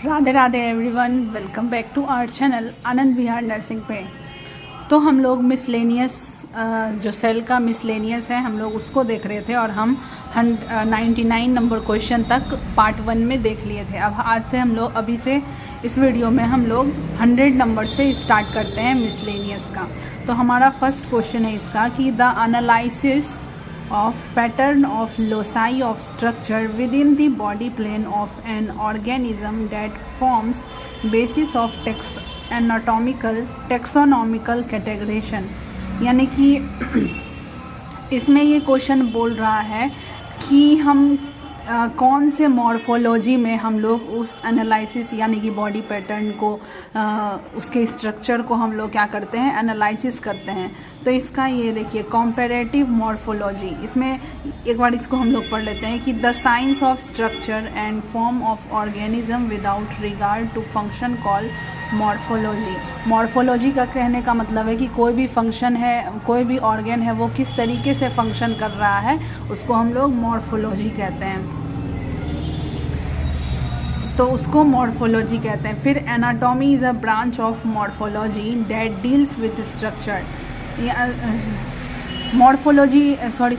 Radhe Radhe everyone, welcome back to our channel Anand Vihar nursing पे। तो हम लोग मिसलेनियस जो सेल का मिसलेनियस है हम लोग उसको देख रहे थे और हम 99 नंबर क्वेश्चन तक पार्ट 1 में देख लिए थे। अब आज से हम लोग अभी से इस वीडियो में हम लोग 100 नंबर से स्टार्ट करते हैं मिसलेनियस का। तो हमारा फर्स्ट क्वेश्चन है इसका कि the analysis of pattern of loci of structure within the body plane of an organism that forms basis of taxonomical categorization। यानी कि इसमें ये क्वेश्चन बोल रहा है कि हम कौन से मॉर्फोलॉजी में हम लोग उस एनालिसिस यानी कि बॉडी पैटर्न को उसके स्ट्रक्चर को हम लोग क्या करते हैं, एनालिसिस करते हैं। तो इसका ये देखिए कॉम्पेरेटिव मॉर्फोलॉजी, इसमें एक बार इसको हम लोग पढ़ लेते हैं कि the science of structure and form of organism without regard to function call morphology. Morphology का कहने का मतलब है कि कोई भी फंक्शन है, कोई भी ऑर्गेन है, वो किस तरीके से फंक्शन कर रहा है उसको हम लोग मॉर्फोलॉजी कहते हैं। तो उसको मॉर्फोलॉजी कहते हैं। फिर anatomy is a branch of morphology that deals with structure. Morphology sorry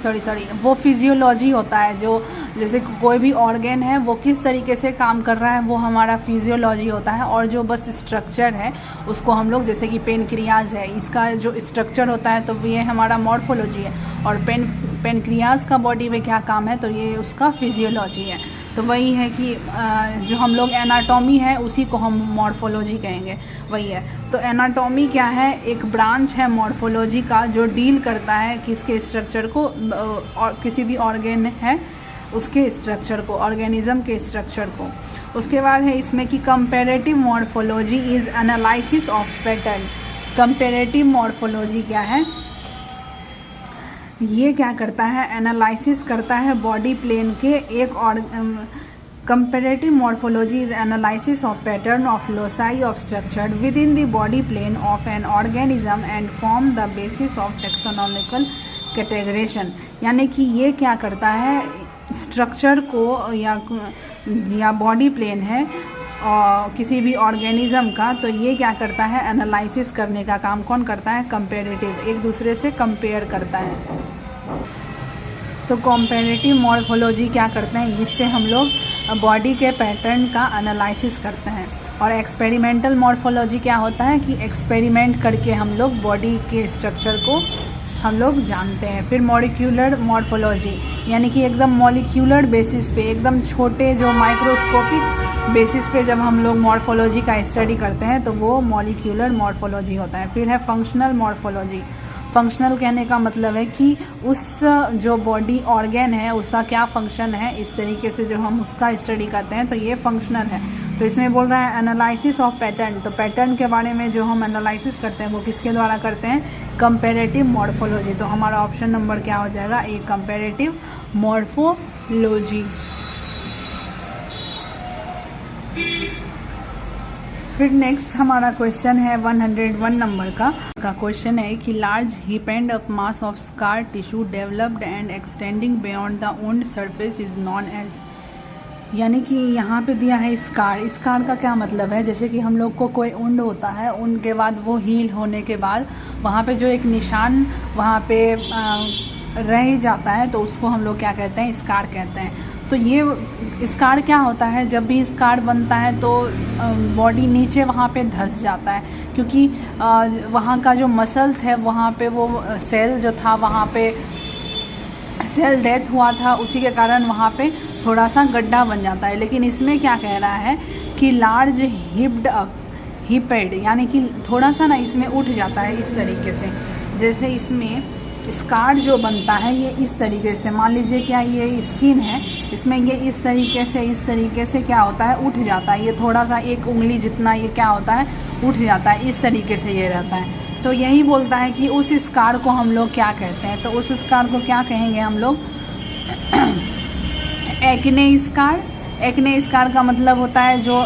वो फिजियोलॉजी होता है, जो जैसे कोई भी ऑर्गेन है वो किस तरीके से काम कर रहा है वो हमारा फिजियोलॉजी होता है। और जो बस स्ट्रक्चर है उसको हम लोग, जैसे कि पेनक्रियाज है, इसका जो स्ट्रक्चर होता है तो ये हमारा मॉर्फोलॉजी है। और पेनक्रियाज का बॉडी में क्या काम है तो ये उसका फिजियोलॉजी है। तो वही है कि जो हम लोग एनाटॉमी है उसी को हम मॉर्फोलॉजी कहेंगे, वही है। तो एनाटॉमी क्या है, एक ब्रांच है मॉर्फोलॉजी का जो डील करता है किसके स्ट्रक्चर को, और किसी भी ऑर्गेन है उसके स्ट्रक्चर को, ऑर्गेनिज्म के स्ट्रक्चर को। उसके बाद है इसमें कि comparative morphology is analysis of pattern. Comparative morphology क्या है, ये क्या करता है, एनालिसिस करता है बॉडी प्लेन के एक और comparative morphology is analysis of pattern of loci of structure within the body plane of an organism and form the basis of taxonomical categorisation. यानी कि ये क्या करता है, स्ट्रक्चर को या बॉडी प्लेन है और किसी भी ऑर्गेनिज्म का, तो ये क्या करता है, एनालिसिस करने का काम कौन करता है, कंपैरेटिव, एक दूसरे से कंपेयर करता है। तो कंपैरेटिव मॉर्फोलॉजी क्या करते हैं, इससे हम लोग बॉडी के पैटर्न का एनालिसिस करते हैं। और एक्सपेरिमेंटल मॉर्फोलॉजी क्या होता है कि एक्सपेरिमेंट करके हम लोग बॉडी के स्ट्रक्चर को हम लोग जानते हैं। फिर मॉलिक्यूलर मॉर्फोलॉजी, यानी कि एकदम मॉलिक्यूलर बेसिस पे, एकदम छोटे जो माइक्रोस्कोपिक बेसिस पे जब हम लोग मॉर्फोलॉजी का स्टडी करते हैं तो वो मॉलिक्यूलर मॉर्फोलॉजी होता है। फिर है फंक्शनल मॉर्फोलॉजी। फंक्शनल कहने का मतलब है कि उस जो बॉडी ऑर्गेन है उसका क्या फंक्शन है, इस तरीके से जो हम उसका स्टडी करते हैं तो ये फंक्शनल है। तो इसमें बोल रहा है एनालिसिस ऑफ पैटर्न। तो पैटर्न के बारे में जो हम एनालिसिस करते हैं वो किसके द्वारा करते हैं, कंपैरेटिव मॉर्फोलॉजी। तो हमारा ऑप्शन नंबर क्या हो जाएगा, ए, कंपैरेटिव मॉर्फोलॉजी। फिर नेक्स्ट हमारा क्वेश्चन है 101 नंबर का क्वेश्चन है कि large heaped of mass of scar tissue developed and extending beyond the wound surface is known as. यानी कि यहाँ पे दिया है स्कार। स्कार का क्या मतलब है, जैसे कि हम लोग को कोई वुंड होता है, उनके बाद वो हील होने के बाद वहाँ पे जो एक निशान वहाँ पे रह जाता है तो उसको हम लोग क्या कहते हैं, स्कार कहते हैं। तो ये स्कार क्या होता है, जब भी स्कार बनता है तो बॉडी नीचे वहाँ पे धंस जाता है, क्योंकि वहाँ का जो मसल्स है वहाँ पे वो सेल जो था वहाँ पे सेल डेथ हुआ था, उसी के कारण वहाँ पे थोड़ा सा गड्ढा बन जाता है। लेकिन इसमें क्या कह रहा है कि लार्ज हिप्ड अप, हिपेड यानी कि थोड़ा सा ना इसमें उठ जाता है इस तरीके से। जैसे इसमें स्कार जो बनता है ये इस तरीके से, मान लीजिए क्या ये स्किन है, इसमें ये इस तरीके से क्या होता है, उठ जाता है। ये थोड़ा सा एक उंगली जितना ये क्या होता है, उठ जाता है, इस तरीके से ये रहता है। तो यही बोलता है कि उस स्कार को हम लोग क्या कहते हैं, तो उस स्कार को क्या कहेंगे हम लोग, एक्ने स्कार। एक्ने स्कार का मतलब होता है जो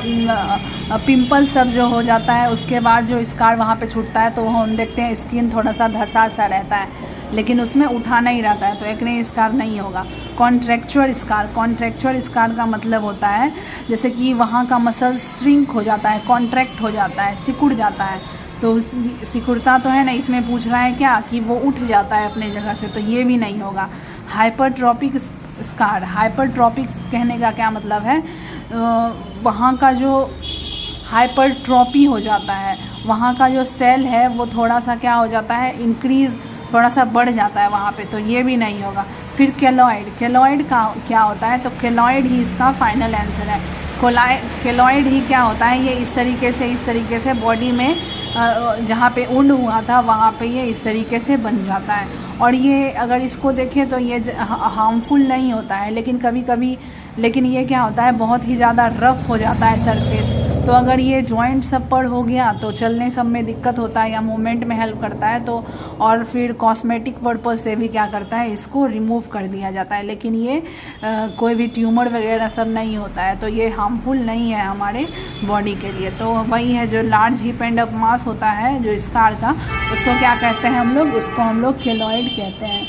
पिंपल सब जो हो जाता है उसके बाद जो स्कार वहाँ पे छूटता है तो हम देखते हैं स्किन थोड़ा सा धंसा सा रहता है। लेकिन उसमें उठा नहीं रहता है, तो एक्ने स्कार नहीं होगा। कॉन्ट्रेक्चुअल स्कार, कॉन्ट्रेक्चुअल स्कार का मतलब होता है जैसे कि वहाँ का मसल श्रिंक हो जाता है, कॉन्ट्रैक्ट हो जाता है, सिकुड़ जाता है। तो सिकुड़ता तो है ना, इसमें पूछ रहा है क्या कि वो उठ जाता है अपने जगह से, तो ये भी नहीं होगा। हाइपरट्रॉपिक स्कार, हाइपरट्रॉपिक कहने का क्या मतलब है, वहाँ का जो हाइपरट्रॉपी हो जाता है, वहाँ का जो सेल है वो थोड़ा सा क्या हो जाता है, इंक्रीज थोड़ा सा बढ़ जाता है वहाँ पे, तो ये भी नहीं होगा। फिर केलॉइड, केलॉइड का क्या होता है, तो केलॉइड ही इसका फाइनल आंसर है। केलॉइड ही क्या होता है, ये इस तरीके से बॉडी में जहाँ पे उंड हुआ था वहाँ पे ये इस तरीके से बन जाता है। और ये अगर इसको देखें तो ये हार्मफुल नहीं होता है, लेकिन कभी कभी ये क्या होता है, बहुत ही ज़्यादा रफ हो जाता है सरफेस। तो अगर ये जॉइंट सब पर हो गया तो चलने सब में दिक्कत होता है या मूवमेंट में हेल्प करता है, तो और फिर कॉस्मेटिक पर्पज़ से भी क्या करता है, इसको रिमूव कर दिया जाता है। लेकिन ये कोई भी ट्यूमर वगैरह सब नहीं होता है, तो ये हार्मफुल नहीं है हमारे बॉडी के लिए। तो वही है जो लार्ज हिप एंड अप मास होता है जो स्कार का, उसको क्या कहते हैं हम लोग, उसको हम लोग केलॉइड कहते हैं।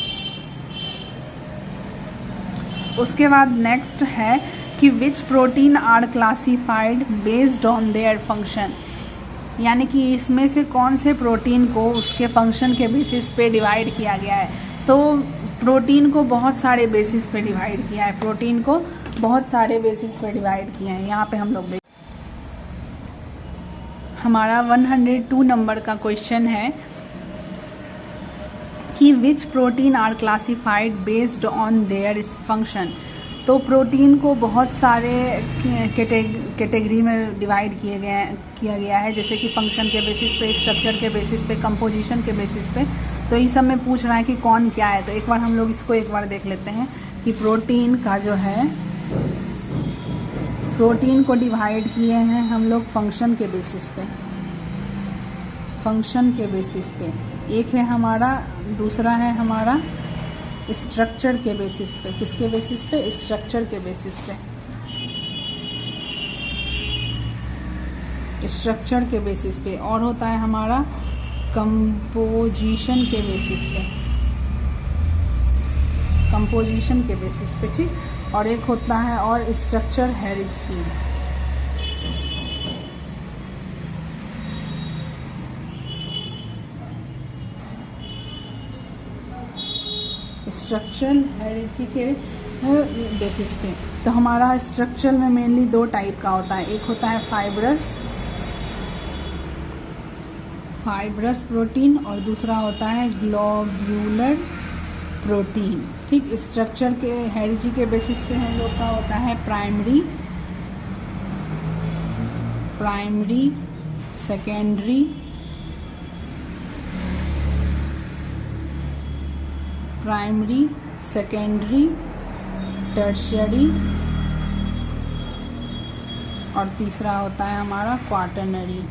उसके बाद नेक्स्ट है कि which protein are classified based on their function, यानी कि इसमें से कौन से प्रोटीन को उसके फंक्शन के बेसिस पे डिवाइड किया गया है। तो प्रोटीन को बहुत सारे बेसिस पे डिवाइड किया है, प्रोटीन को बहुत सारे बेसिस पे डिवाइड किया है। यहाँ पे हम लोग देख, हमारा 102 नंबर का क्वेश्चन है कि which protein are classified based on their function. तो प्रोटीन को बहुत सारे कैटेगरी में डिवाइड किया गया है, जैसे कि फंक्शन के बेसिस पे, स्ट्रक्चर के बेसिस पे, कंपोजिशन के बेसिस पे। तो इस सब में पूछ रहा है कि कौन क्या है। तो एक बार हम लोग इसको एक बार देख लेते हैं कि प्रोटीन का जो है, प्रोटीन को डिवाइड किए हैं हम लोग फंक्शन के बेसिस पे, फंक्शन के बेसिस पे एक है हमारा, दूसरा है हमारा स्ट्रक्चर के बेसिस पे। किसके बेसिस पे, स्ट्रक्चर के बेसिस पे, स्ट्रक्चर के बेसिस पे। और होता है हमारा कंपोजिशन के बेसिस पे, कंपोजिशन के बेसिस पे, ठीक। और एक होता है और स्ट्रक्चर हेरिडिटी, स्ट्रक्चरल हेरिडिटी के बेसिस पे। तो हमारा स्ट्रक्चर में मेनली दो टाइप का होता है, एक होता है फाइब्रस प्रोटीन और दूसरा होता है ग्लोब्यूलर प्रोटीन, ठीक। स्ट्रक्चर के हेरिडिटी के बेसिस पे हम लोग का होता है प्राइमरी, सेकेंडरी, टर्शियरी और तीसरा होता है हमारा क्वाटरनरी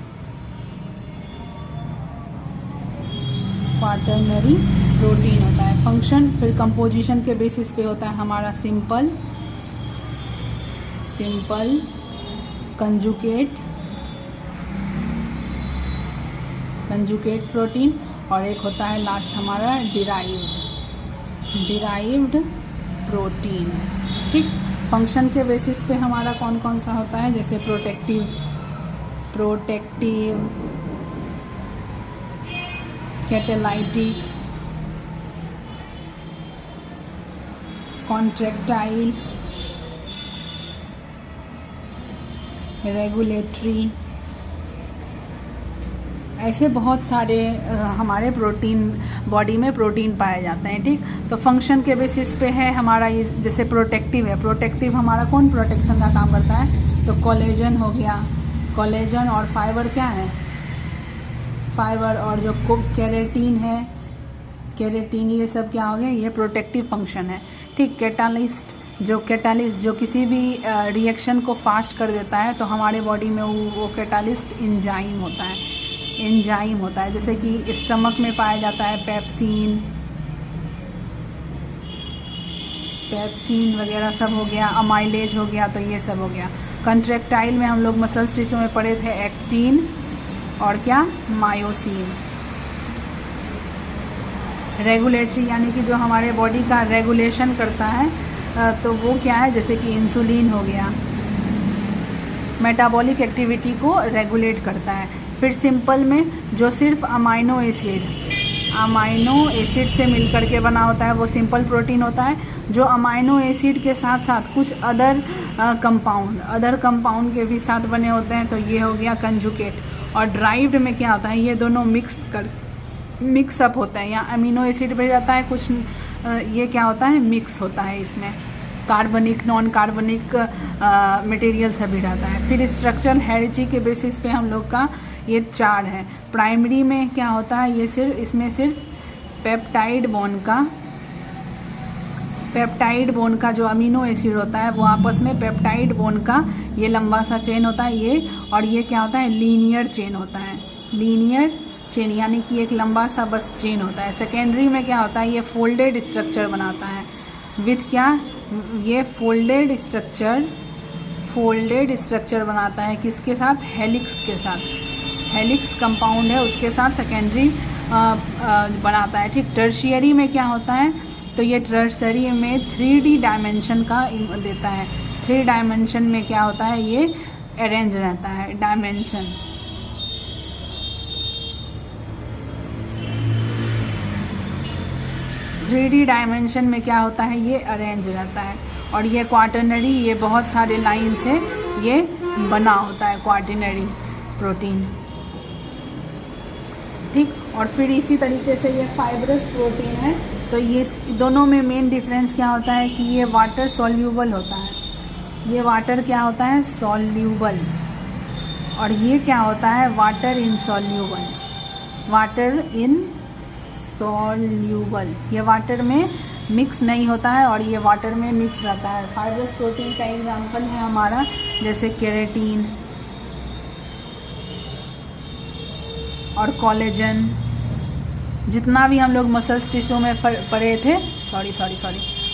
प्रोटीन होता है। फंक्शन फिर कंपोजिशन के बेसिस पे होता है हमारा सिंपल, कंजुगेट प्रोटीन और एक होता है लास्ट हमारा डिराइव्ड प्रोटीन, ठीक। फंक्शन के बेसिस पे हमारा कौन कौन सा होता है, जैसे प्रोटेक्टिव, कैटालाइटिक, कॉन्ट्रैक्टाइल, रेगुलेटरी, ऐसे बहुत सारे हमारे प्रोटीन, बॉडी में प्रोटीन पाए जाते हैं, ठीक। तो फंक्शन के बेसिस पे है हमारा ये, जैसे प्रोटेक्टिव है, प्रोटेक्टिव हमारा कौन प्रोटेक्शन का काम करता है, तो कोलेजन हो गया, कोलेजन और फाइबर क्या है, फाइबर, और जो केराटिन है, केराटिन, ये सब क्या हो गया, ये प्रोटेक्टिव फंक्शन है, ठीक। कैटालिस्ट जो किसी भी रिएक्शन को फास्ट कर देता है, तो हमारे बॉडी में वो कैटालिस्ट एंजाइम होता है, जैसे कि स्टमक में पाया जाता है पेप्सिन वगैरह सब हो गया, अमाइलेज हो गया, तो ये सब हो गया। कंट्रैक्टाइल में हम लोग मसल्स टिश्यू में पढ़े थे एक्टिन और क्या, मायोसिन, रेगुलेटरी यानी कि जो हमारे बॉडी का रेगुलेशन करता है, तो वो क्या है, जैसे कि इंसुलिन हो गया, मेटाबॉलिक एक्टिविटी को रेगुलेट करता है। फिर सिंपल में जो सिर्फ अमाइनो एसिड से मिलकर के बना होता है वो सिंपल प्रोटीन होता है। जो अमाइनो एसिड के साथ साथ कुछ अदर कंपाउंड के भी साथ बने होते हैं, तो ये हो गया कंजुगेट। और ड्राइव्ड में क्या होता है, ये दोनों मिक्सअप होता है, या अमीनो एसिड भी रहता है कुछ, ये क्या होता है, मिक्स होता है, इसमें कार्बनिक नॉन कार्बनिक मटेरियल सभी रहता है। फिर स्ट्रक्चरल हायरार्की के बेसिस पे हम लोग का ये 4 है। प्राइमरी में क्या होता है, ये इसमें सिर्फ पेप्टाइड बॉन्ड का जो अमीनो एसिड होता है वो आपस में पेप्टाइड बॉन्ड का ये लंबा सा चेन होता है ये, और ये क्या होता है, लीनियर चेन होता है, लीनियर चेन यानी कि एक लंबा सा बस चेन होता है। सेकेंडरी में क्या होता है, ये फोल्डेड स्ट्रक्चर बनाता है विथ क्या, ये फोल्डेड स्ट्रक्चर बनाता है किसके साथ, हेलिक्स के साथ, हेलिक्स कंपाउंड है उसके साथ सेकेंडरी बनाता है। ठीक, टर्शियरी में क्या होता है, तो ये टर्शियरी में 3D डायमेंशन का देता है। 3 डायमेंशन में क्या होता है, ये अरेंज रहता है, डायमेंशन। थ्री डी डायमेंशन में क्या होता है, ये अरेंज रहता है। और ये क्वाटरनरी, ये बहुत सारे लाइन से ये बना होता है क्वाटरनरी प्रोटीन। ठीक, और फिर इसी तरीके से ये फाइब्रस प्रोटीन है। तो ये दोनों में मेन डिफरेंस क्या होता है कि ये वाटर सॉल्यूबल होता है, ये वाटर क्या होता है, सॉल्यूबल, और ये क्या होता है, वाटर इनसॉल्यूबल, वाटर इनसॉल्यूबल। ये वाटर में मिक्स नहीं होता है और ये वाटर में मिक्स रहता है। फाइब्रस प्रोटीन का एग्जांपल है हमारा जैसे केराटिन और कोलेजन। जितना भी हम लोग मसल्स टिश्यू में पढ़े थे,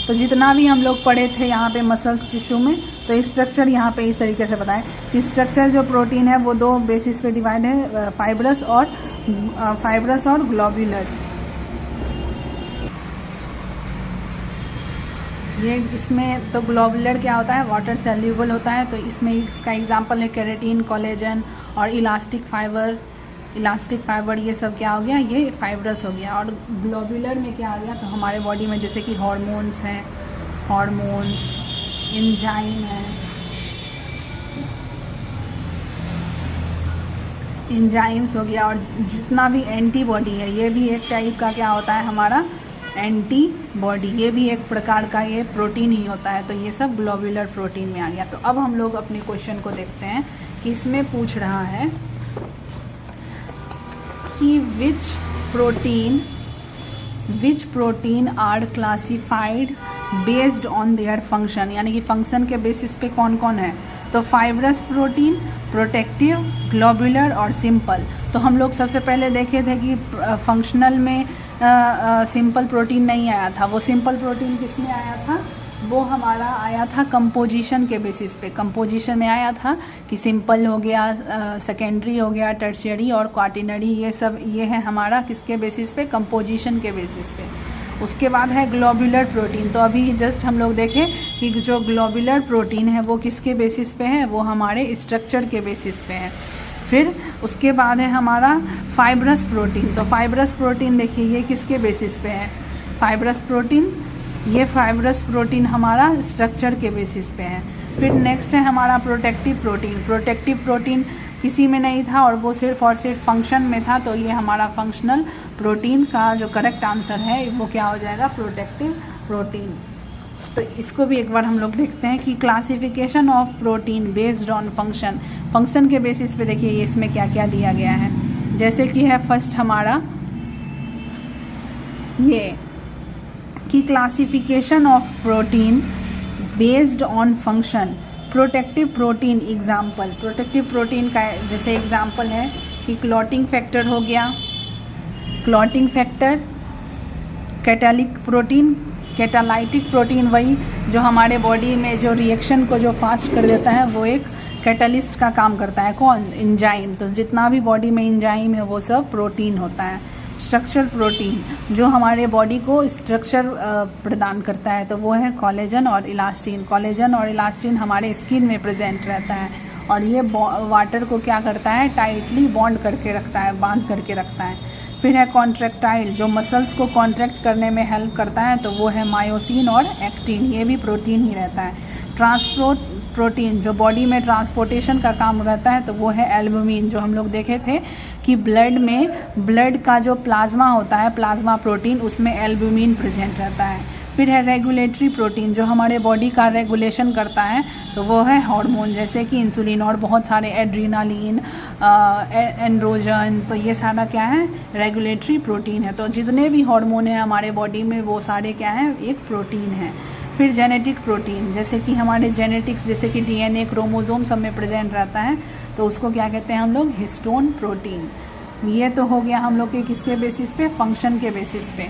तो जितना भी हम लोग पढ़े थे यहाँ पे मसल्स टिश्यू में, तो स्ट्रक्चर यहाँ पे इस तरीके से बताएं कि स्ट्रक्चर जो प्रोटीन है वो 2 बेसिस पे डिवाइड है, फाइब्रस और ग्लोब्यूलर। ये इसमें तो ग्लोब्यूलर क्या होता है, वाटर सॉल्यूबल होता है, तो इसमें इसका एग्जांपल है केराटिन, कोलेजन और इलास्टिक फाइबर। ये सब क्या हो गया, ये फाइब्रस हो गया। और ग्लोब्यूलर में क्या आ गया, तो हमारे बॉडी में जैसे कि हार्मोन्स हैं, एंजाइम है, एंजाइम्स हो गया, और जितना भी एंटीबॉडी है ये भी एक टाइप का क्या होता है हमारा एंटीबॉडी, ये भी एक प्रकार का ये प्रोटीन ही होता है। तो ये सब ग्लोब्यूलर प्रोटीन में आ गया। तो अब हम लोग अपने क्वेश्चन को देखते हैं कि इसमें पूछ रहा है कि which protein are classified based on their function, यानी कि फंक्शन के बेसिस पे कौन कौन है। तो फाइब्रस प्रोटीन, प्रोटेक्टिव, ग्लोब्यूलर और सिंपल। तो हम लोग सबसे पहले देखे थे कि फंक्शनल में सिंपल प्रोटीन नहीं आया था। वो सिंपल प्रोटीन किस में आया था, वो हमारा आया था कंपोजिशन के बेसिस पे। कंपोजिशन में आया था कि सिंपल हो गया, सेकेंडरी हो गया, टर्शियरी और क्वाटरनरी, ये सब ये है हमारा किसके बेसिस पे, कंपोजिशन के बेसिस पे। उसके बाद है ग्लोब्यूलर प्रोटीन। तो अभी जस्ट हम लोग देखें कि जो ग्लोब्यूलर प्रोटीन है वो किसके बेसिस पे है, वो हमारे स्ट्रक्चर के बेसिस पे है। फिर उसके बाद है हमारा फाइब्रस प्रोटीन। तो फाइब्रस प्रोटीन देखिए ये किसके बेसिस पे है, फाइब्रस प्रोटीन हमारा स्ट्रक्चर के बेसिस पे है। फिर नेक्स्ट है हमारा प्रोटेक्टिव प्रोटीन किसी में नहीं था और वो सिर्फ और सिर्फ फंक्शन में था। तो ये हमारा फंक्शनल प्रोटीन का जो करेक्ट आंसर है वो क्या हो जाएगा, प्रोटेक्टिव प्रोटीन। तो इसको भी एक बार हम लोग देखते हैं कि classification of protein based on function के बेसिस पे देखिए ये इसमें क्या क्या दिया गया है। जैसे कि है फर्स्ट हमारा ये कि classification of protein based on function. Protective protein example, protective protein का जैसे एग्जाम्पल है कि क्लॉटिंग फैक्टर हो गया, क्लॉटिंग फैक्टर, कैटालाइटिक प्रोटीन वही जो हमारे बॉडी में जो रिएक्शन को जो फास्ट कर देता है वो एक कैटलिस्ट का काम करता है। कौन, एंजाइम। तो जितना भी बॉडी में एंजाइम है वो सब प्रोटीन होता है। स्ट्रक्चर प्रोटीन जो हमारे बॉडी को स्ट्रक्चर प्रदान करता है, तो वो है कोलेजन और इलास्टिन। कोलेजन और इलास्टिन हमारे स्किन में प्रेजेंट रहता है और ये वाटर को क्या करता है, टाइटली बॉन्ड करके रखता है, बांध करके रखता है। फिर है कॉन्ट्रैक्टाइल जो मसल्स को कॉन्ट्रैक्ट करने में हेल्प करता है, तो वो है मायोसिन और एक्टिन, ये भी प्रोटीन ही रहता है। ट्रांसपोर्ट प्रोटीन जो बॉडी में ट्रांसपोर्टेशन का काम रहता है, तो वो है एल्बुमिन, जो हम लोग देखे थे कि ब्लड का जो प्लाज्मा होता है, प्लाज्मा प्रोटीन, उसमें एल्बुमिन प्रेजेंट रहता है। फिर है रेगुलेटरी प्रोटीन जो हमारे बॉडी का रेगुलेशन करता है, तो वो है हार्मोन जैसे कि इंसुलिन और बहुत सारे एड्रीनालिन, एंड्रोजन, तो ये सारा क्या है, रेगुलेटरी प्रोटीन है। तो जितने भी हार्मोन हैं हमारे बॉडी में वो सारे क्या हैं, एक प्रोटीन है। फिर जेनेटिक प्रोटीन जैसे कि हमारे जेनेटिक्स जैसे कि डीएनए, क्रोमोसोम सब में प्रेजेंट रहता है, तो उसको क्या कहते हैं हम लोग, हिस्टोन प्रोटीन। ये तो हो गया हम लोग के किसके बेसिस पे, फंक्शन के बेसिस पे।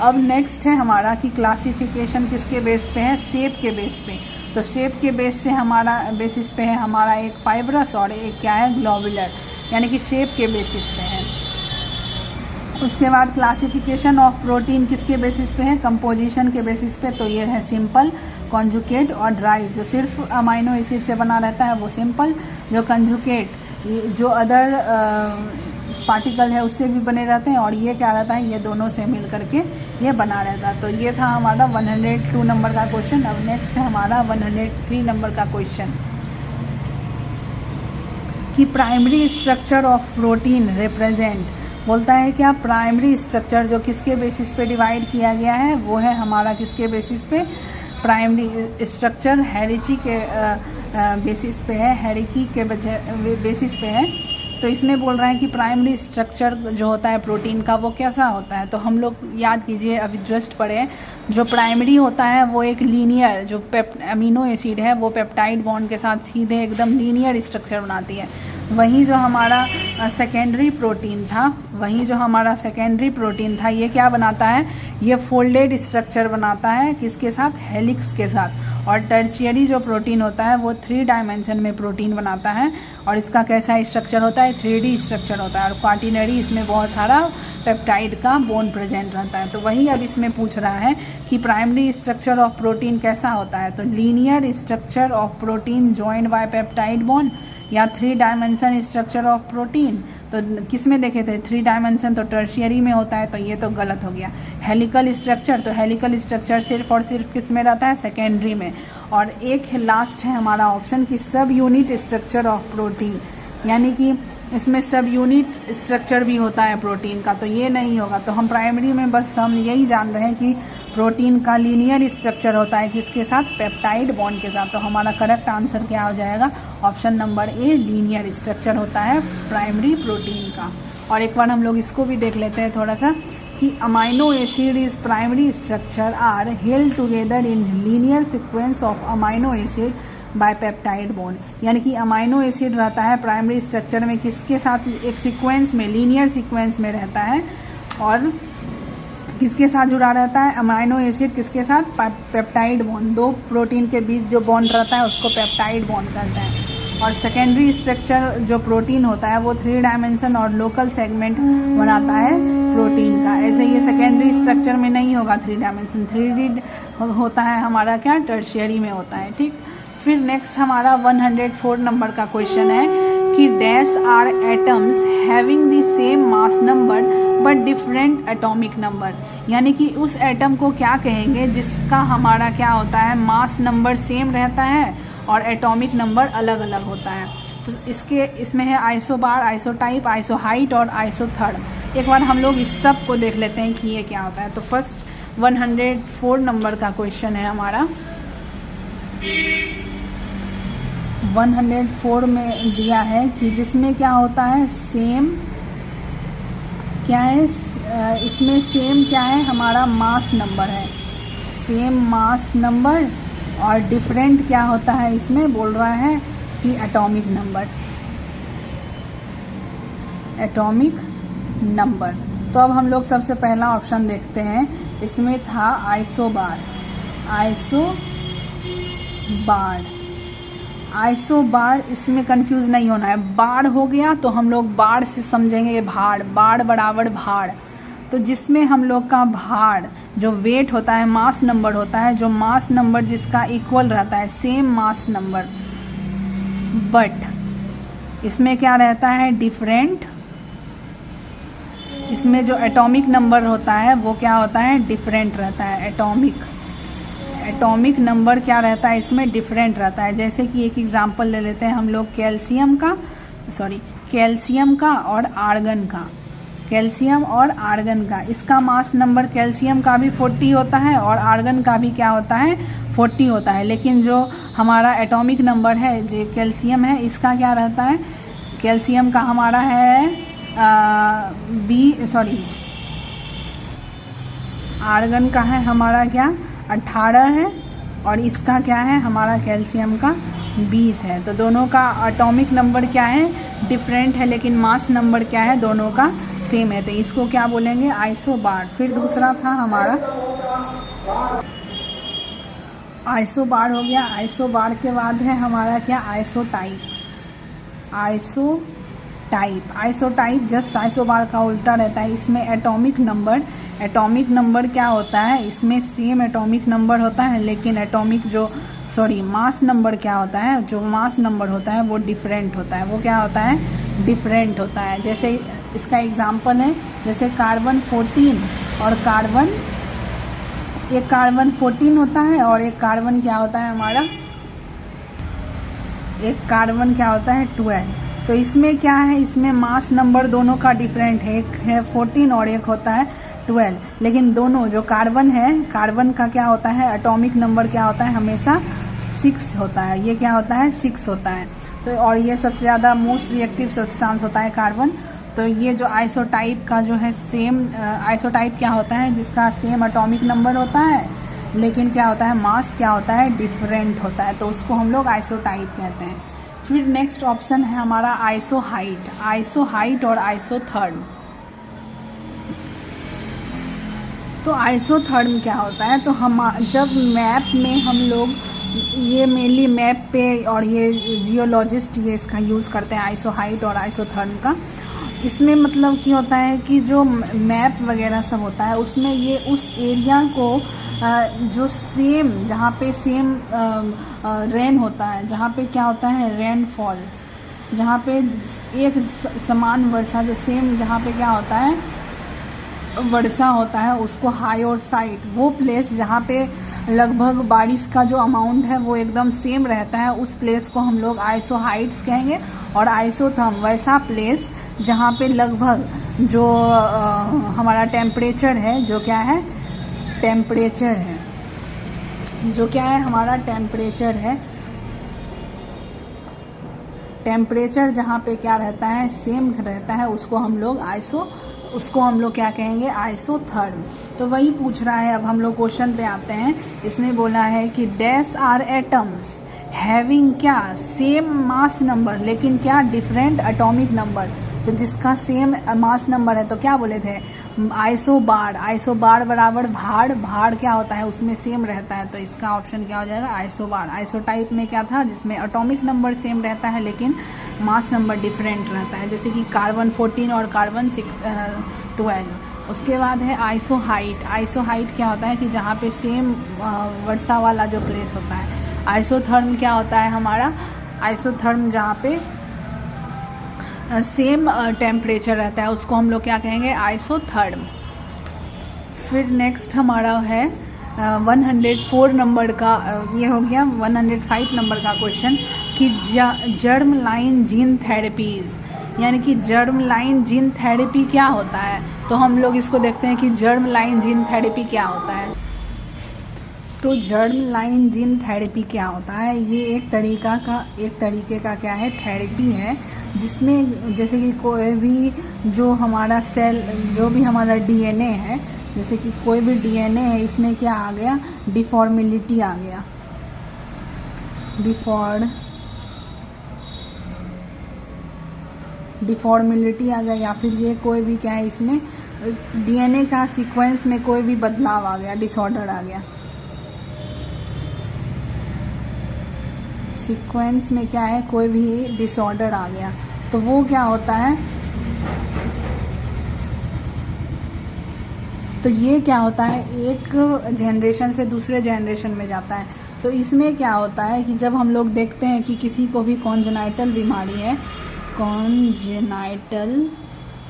अब नेक्स्ट है हमारा कि क्लासिफिकेशन किसके बेस पे है, शेप के बेस पे। तो शेप के बेस से हमारा बेसिस पे है हमारा एक फाइब्रस और एक क्या है, ग्लोबुलर, यानी कि शेप के बेसिस पे है। उसके बाद क्लासिफिकेशन ऑफ प्रोटीन किसके बेसिस पे है, कंपोजिशन के बेसिस पे। तो ये है सिंपल, कॉन्जुगेट और ड्राई। जो सिर्फ अमाइनो एसिड से बना रहता है वो सिंपल, जो कंजुगेट जो अदर पार्टिकल है उससे भी बने रहते हैं, और ये क्या रहता है, ये दोनों से मिल करके ये बना रहता है। तो ये था हमारा 102 नंबर का क्वेश्चन। अब नेक्स्ट है हमारा 103 नंबर का क्वेश्चन कि primary structure of protein represent, बोलता है क्या, प्राइमरी स्ट्रक्चर जो किसके बेसिस पे डिवाइड किया गया है, वो है हमारा किसके बेसिस पे, प्राइमरी स्ट्रक्चर हेरिची के बेसिस पे है, हेरिकी के बेसिस पे है। तो इसमें बोल रहा है कि प्राइमरी स्ट्रक्चर जो होता है प्रोटीन का वो कैसा होता है। तो हम लोग याद कीजिए, अभी जस्ट पढ़े, जो प्राइमरी होता है वो एक लीनियर, जो अमीनो एसिड है वो पेप्टाइड बॉन्ड के साथ सीधे एकदम लीनियर स्ट्रक्चर बनाती है। वहीं जो हमारा सेकेंडरी प्रोटीन था, ये क्या बनाता है, ये फोल्डेड स्ट्रक्चर बनाता है, किसके साथ, हेलिक्स के साथ। और टर्शियरी जो प्रोटीन होता है वो 3 डायमेंशन में प्रोटीन बनाता है, और इसका कैसा स्ट्रक्चर होता है, 3D स्ट्रक्चर होता है। और क्वाटिनरी, इसमें बहुत सारा पेप्टाइड का बॉन्ड प्रेजेंट रहता है। तो वही अब इसमें पूछ रहा है कि प्राइमरी स्ट्रक्चर ऑफ प्रोटीन कैसा होता है। तो linear structure of protein joined by peptide bond, या 3 डायमेंशन स्ट्रक्चर ऑफ प्रोटीन। तो किस में देखे थे, 3 डायमेंशन, तो टर्शियरी में होता है, तो ये तो गलत हो गया। हेलिकल स्ट्रक्चर, तो हेलिकल स्ट्रक्चर सिर्फ और सिर्फ किस में रहता है, सेकेंडरी में। और एक लास्ट है हमारा ऑप्शन कि सब यूनिट स्ट्रक्चर ऑफ प्रोटीन, यानी कि इसमें सब यूनिट स्ट्रक्चर भी होता है प्रोटीन का, तो ये नहीं होगा। तो हम प्राइमरी में बस हम यही जान रहे हैं कि प्रोटीन का लीनियर स्ट्रक्चर होता है, किसके साथ, पेप्टाइड बॉन्ड के साथ। तो हमारा करेक्ट आंसर क्या हो जाएगा, option number A, linear structure होता है प्राइमरी प्रोटीन का। और एक बार हम लोग इसको भी देख लेते हैं थोड़ा सा कि amino acid is primary structure are held together in linear sequence of amino acid by peptide bond, यानी कि अमाइनो एसिड रहता है प्राइमरी स्ट्रक्चर में किसके साथ, एक सीक्वेंस में, लीनियर सीक्वेंस में रहता है। और किसके साथ जुड़ा रहता है, अमाइनो एसिड किसके साथ, पेप्टाइड बॉन्ड। 2 प्रोटीन के बीच जो बॉन्ड रहता है उसको पेप्टाइड बॉन्ड कहते हैं। और सेकेंडरी स्ट्रक्चर जो प्रोटीन होता है वो 3 डायमेंशन और लोकल सेगमेंट बनाता है प्रोटीन का। ऐसे ये सेकेंडरी स्ट्रक्चर में नहीं होगा 3 डायमेंशन, 3D होता है हमारा क्या, टर्शियरी में होता है, ठीक। फिर नेक्स्ट हमारा 104 नंबर का क्वेश्चन है कि dash are atoms having the same mass number but different atomic number, यानी कि उस एटम को क्या कहेंगे जिसका हमारा क्या होता है, मास नंबर सेम रहता है और एटॉमिक नंबर अलग अलग होता है। तो इसमें है आइसोबार, आइसोटाइप, आइसोहाइट और आइसोथर्ड। एक बार हम लोग इस सब को देख लेते हैं कि ये क्या होता है। तो फर्स्ट 104 नंबर का क्वेश्चन है हमारा, 104 में दिया है कि जिसमें क्या होता है, सेम क्या है, इसमें सेम क्या है, हमारा मास नंबर है, सेम मास नंबर। और डिफरेंट क्या होता है, इसमें बोल रहा है कि एटॉमिक नंबर, एटॉमिक नंबर। तो अब हम लोग सबसे पहला ऑप्शन देखते हैं, इसमें था आइसोबार, आइसोबार, इसमें कंफ्यूज नहीं होना है। बार हो गया तो हम लोग बार से समझेंगे भाड़, बार बराबर भाड़, तो जिसमें हम लोग का भार जो वेट होता है, मास नंबर होता है, जो मास नंबर जिसका इक्वल रहता है, सेम मास नंबर, बट इसमें क्या रहता है, डिफरेंट। इसमें जो एटॉमिक नंबर होता है वो क्या होता है, डिफरेंट रहता है। एटॉमिक नंबर क्या रहता है, इसमें डिफरेंट रहता है। जैसे कि एक एग्जांपल ले लेते हैं हम लोग कैल्शियम का और आर्गन का। कैल्शियम और आर्गन का, इसका मास नंबर कैल्शियम का भी 40 होता है और आर्गन का भी क्या होता है, 40 होता है। लेकिन जो हमारा एटॉमिक नंबर है, जो कैल्शियम है, इसका क्या रहता है, कैल्शियम का हमारा है आर्गन का है हमारा क्या 18 है और इसका क्या है हमारा कैल्शियम का 20 है। तो दोनों का एटॉमिक नंबर क्या है, डिफरेंट है, लेकिन मास नंबर क्या है, दोनों का सेम है। तो इसको क्या बोलेंगे, आइसोबार। फिर दूसरा था हमारा आइसोबार हो गया। आइसोबार के बाद है हमारा क्या, आइसोटाइप। आइसोटाइप जस्ट आइसोबार का उल्टा रहता है। इसमें एटॉमिक नंबर क्या होता है, इसमें सेम एटॉमिक नंबर होता है, लेकिन मास नंबर क्या होता है, जो मास नंबर होता है वो डिफरेंट होता है। वो क्या होता है, डिफरेंट होता है। जैसे इसका एग्जांपल है, जैसे कार्बन 14 और एक कार्बन 14 होता है और एक कार्बन क्या होता है हमारा, एक कार्बन क्या होता है 12। तो इसमें क्या है, इसमें मास नंबर दोनों का डिफरेंट है, एक है 14 और एक होता है 12। लेकिन दोनों जो कार्बन है, कार्बन का क्या होता है, एटॉमिक नंबर क्या होता है, हमेशा 6 होता है। ये क्या होता है, 6 होता है। तो और ये सबसे ज़्यादा मोस्ट रिएक्टिव सब्सटेंस होता है कार्बन। तो ये जो आइसोटाइप का जो है सेम, आइसोटाइप क्या होता है, जिसका सेम एटॉमिक नंबर होता है, लेकिन क्या होता है, मास क्या होता है, डिफरेंट होता है। तो उसको हम लोग आइसोटाइप कहते हैं। फिर नेक्स्ट ऑप्शन है हमारा आइसोहाइट और आइसोथर्म। तो आइसोथर्म क्या होता है, तो हम जब मैप में हम लोग, ये मेनली मैप पे और ये जियोलॉजिस्ट ये इसका यूज़ करते हैं आइसोहाइट और आइसोथर्म का। इसमें मतलब क्या होता है कि जो मैप वगैरह सब होता है उसमें ये उस एरिया को जो सेम, जहाँ पे सेम रेन होता है, जहाँ पे क्या होता है रेनफॉल, जहाँ पे एक समान वर्षा, जो सेम जहाँ पे क्या होता है वर्षा होता है, उसको हाई और साइड, वो प्लेस जहाँ पे लगभग बारिश का जो अमाउंट है वो एकदम सेम रहता है, उस प्लेस को हम लोग आइसोहाइट्स कहेंगे। और आइसोथर्म वैसा प्लेस जहाँ पे लगभग जो हमारा टेम्परेचर है, जो क्या है, टेम्परेचर है, जो क्या है हमारा टेम्परेचर है, टेम्परेचर जहाँ पे क्या रहता है, सेम रहता है, उसको हम लोग क्या कहेंगे, आइसोथर्म। तो वही पूछ रहा है। अब हम लोग क्वेश्चन पे आते हैं। इसमें बोला है कि डैश आर एटम्स हैविंग क्या, सेम मास नंबर लेकिन क्या, डिफरेंट एटॉमिक नंबर। तो जिसका सेम मास नंबर है तो क्या बोले थे, आइसोबार बराबर भार क्या होता है, उसमें सेम रहता है। तो इसका ऑप्शन क्या हो जाएगा, आइसोबार। आइसोटाइप में क्या था, जिसमें एटॉमिक नंबर सेम रहता है लेकिन मास नंबर डिफरेंट रहता है, जैसे कि कार्बन 14 और कार्बन 12। उसके बाद है आइसोहाइट क्या होता है कि जहाँ पे सेम वर्षा वाला जो प्लेस होता है। आइसोथर्म क्या होता है हमारा, आइसोथर्म जहाँ पे सेम टेम्परेचर रहता है, उसको हम लोग क्या कहेंगे, आइसोथर्म। फिर नेक्स्ट हमारा है 104 नंबर का, ये हो गया 105 नंबर का क्वेश्चन कि जर्म लाइन जीन थेरेपीज, यानी कि जर्म लाइन जीन थेरेपी क्या होता है। तो हम लोग इसको देखते हैं कि जर्म लाइन जीन थेरेपी क्या होता है। तो जर्म लाइन जीन थेरेपी क्या होता है, ये एक तरीके का क्या है, थेरेपी है, जिसमें जैसे कि कोई भी जो हमारा सेल, जो भी हमारा डीएनए है, जैसे कि कोई भी डीएनए है, इसमें क्या आ गया, डिफॉर्मिलिटी आ गया, डिफॉर्मिलिटी आ गया, या फिर ये कोई भी क्या है, इसमें डीएनए का सीक्वेंस में कोई भी बदलाव आ गया, डिसऑर्डर आ गया, सीक्वेंस में क्या है, कोई भी डिसऑर्डर आ गया, तो वो क्या होता है, तो ये क्या होता है, एक जनरेशन से दूसरे जनरेशन में जाता है। तो इसमें क्या होता है कि जब हम लोग देखते हैं कि किसी को भी कॉन्जेनाइटल बीमारी है, कॉन्जेनाइटल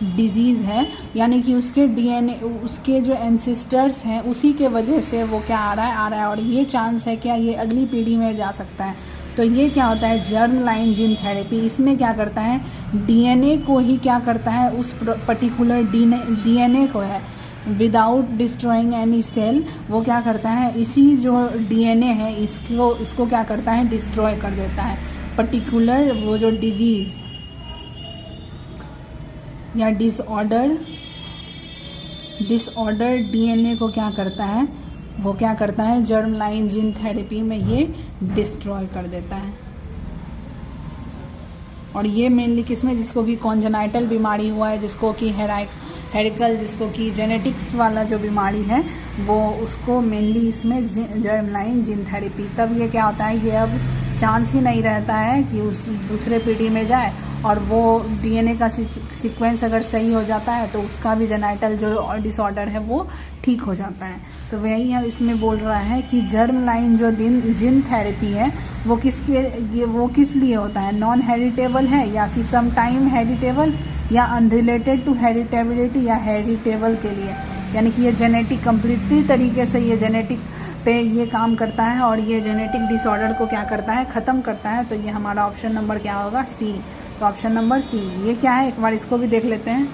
डिजीज़ है, यानी कि उसके डीएनए, उसके जो एंसेस्टर्स हैं उसी के वजह से वो क्या आ रहा है और ये चांस है क्या ये अगली पीढ़ी में जा सकता है। तो ये क्या होता है, जर्म लाइन जीन थेरेपी। इसमें क्या करता है, डीएनए को ही क्या करता है, उस पर्टिकुलर डीएनए को है, विदाउट डिस्ट्रॉइंग एनी सेल, वो क्या करता है, इसी जो डीएनए है इसको क्या करता है, डिस्ट्रॉय कर देता है। पर्टिकुलर वो जो डिजीज़ या डिसऑर्डर डीएनए को क्या करता है, वो क्या करता है, जर्म लाइन जीन थेरेपी में ये डिस्ट्रॉय कर देता है। और ये मेनली किसमें, जिसको कि कॉन्जेनाइटल बीमारी हुआ है, जिसको कि हेरिकल, जिसको कि जेनेटिक्स वाला जो बीमारी है, वो उसको मेनली इसमें जर्म लाइन जीन थेरेपी। तब ये क्या होता है, ये अब चांस ही नहीं रहता है कि उस दूसरे पीढ़ी में जाए, और वो डीएनए का सीक्वेंस अगर सही हो जाता है तो उसका भी जेनाइटल जो डिसऑर्डर है वो ठीक हो जाता है। तो वही है इसमें बोल रहा है कि जर्म लाइन जो जीन थेरेपी है वो किस लिए होता है, नॉन हेरिटेबल है या कि सम टाइम हेरिटेबल या अनरिलेटेड टू हेरिटेबिलिटी या हेरिटेबल के लिए, यानी कि ये जेनेटिक कम्प्लीटली तरीके से ये जेनेटिक पे ये काम करता है और ये जेनेटिक डिसऑर्डर को क्या करता है, ख़त्म करता है। तो ये हमारा ऑप्शन नंबर क्या होगा, सी। तो ऑप्शन नंबर सी ये क्या है, एक बार इसको भी देख लेते हैं।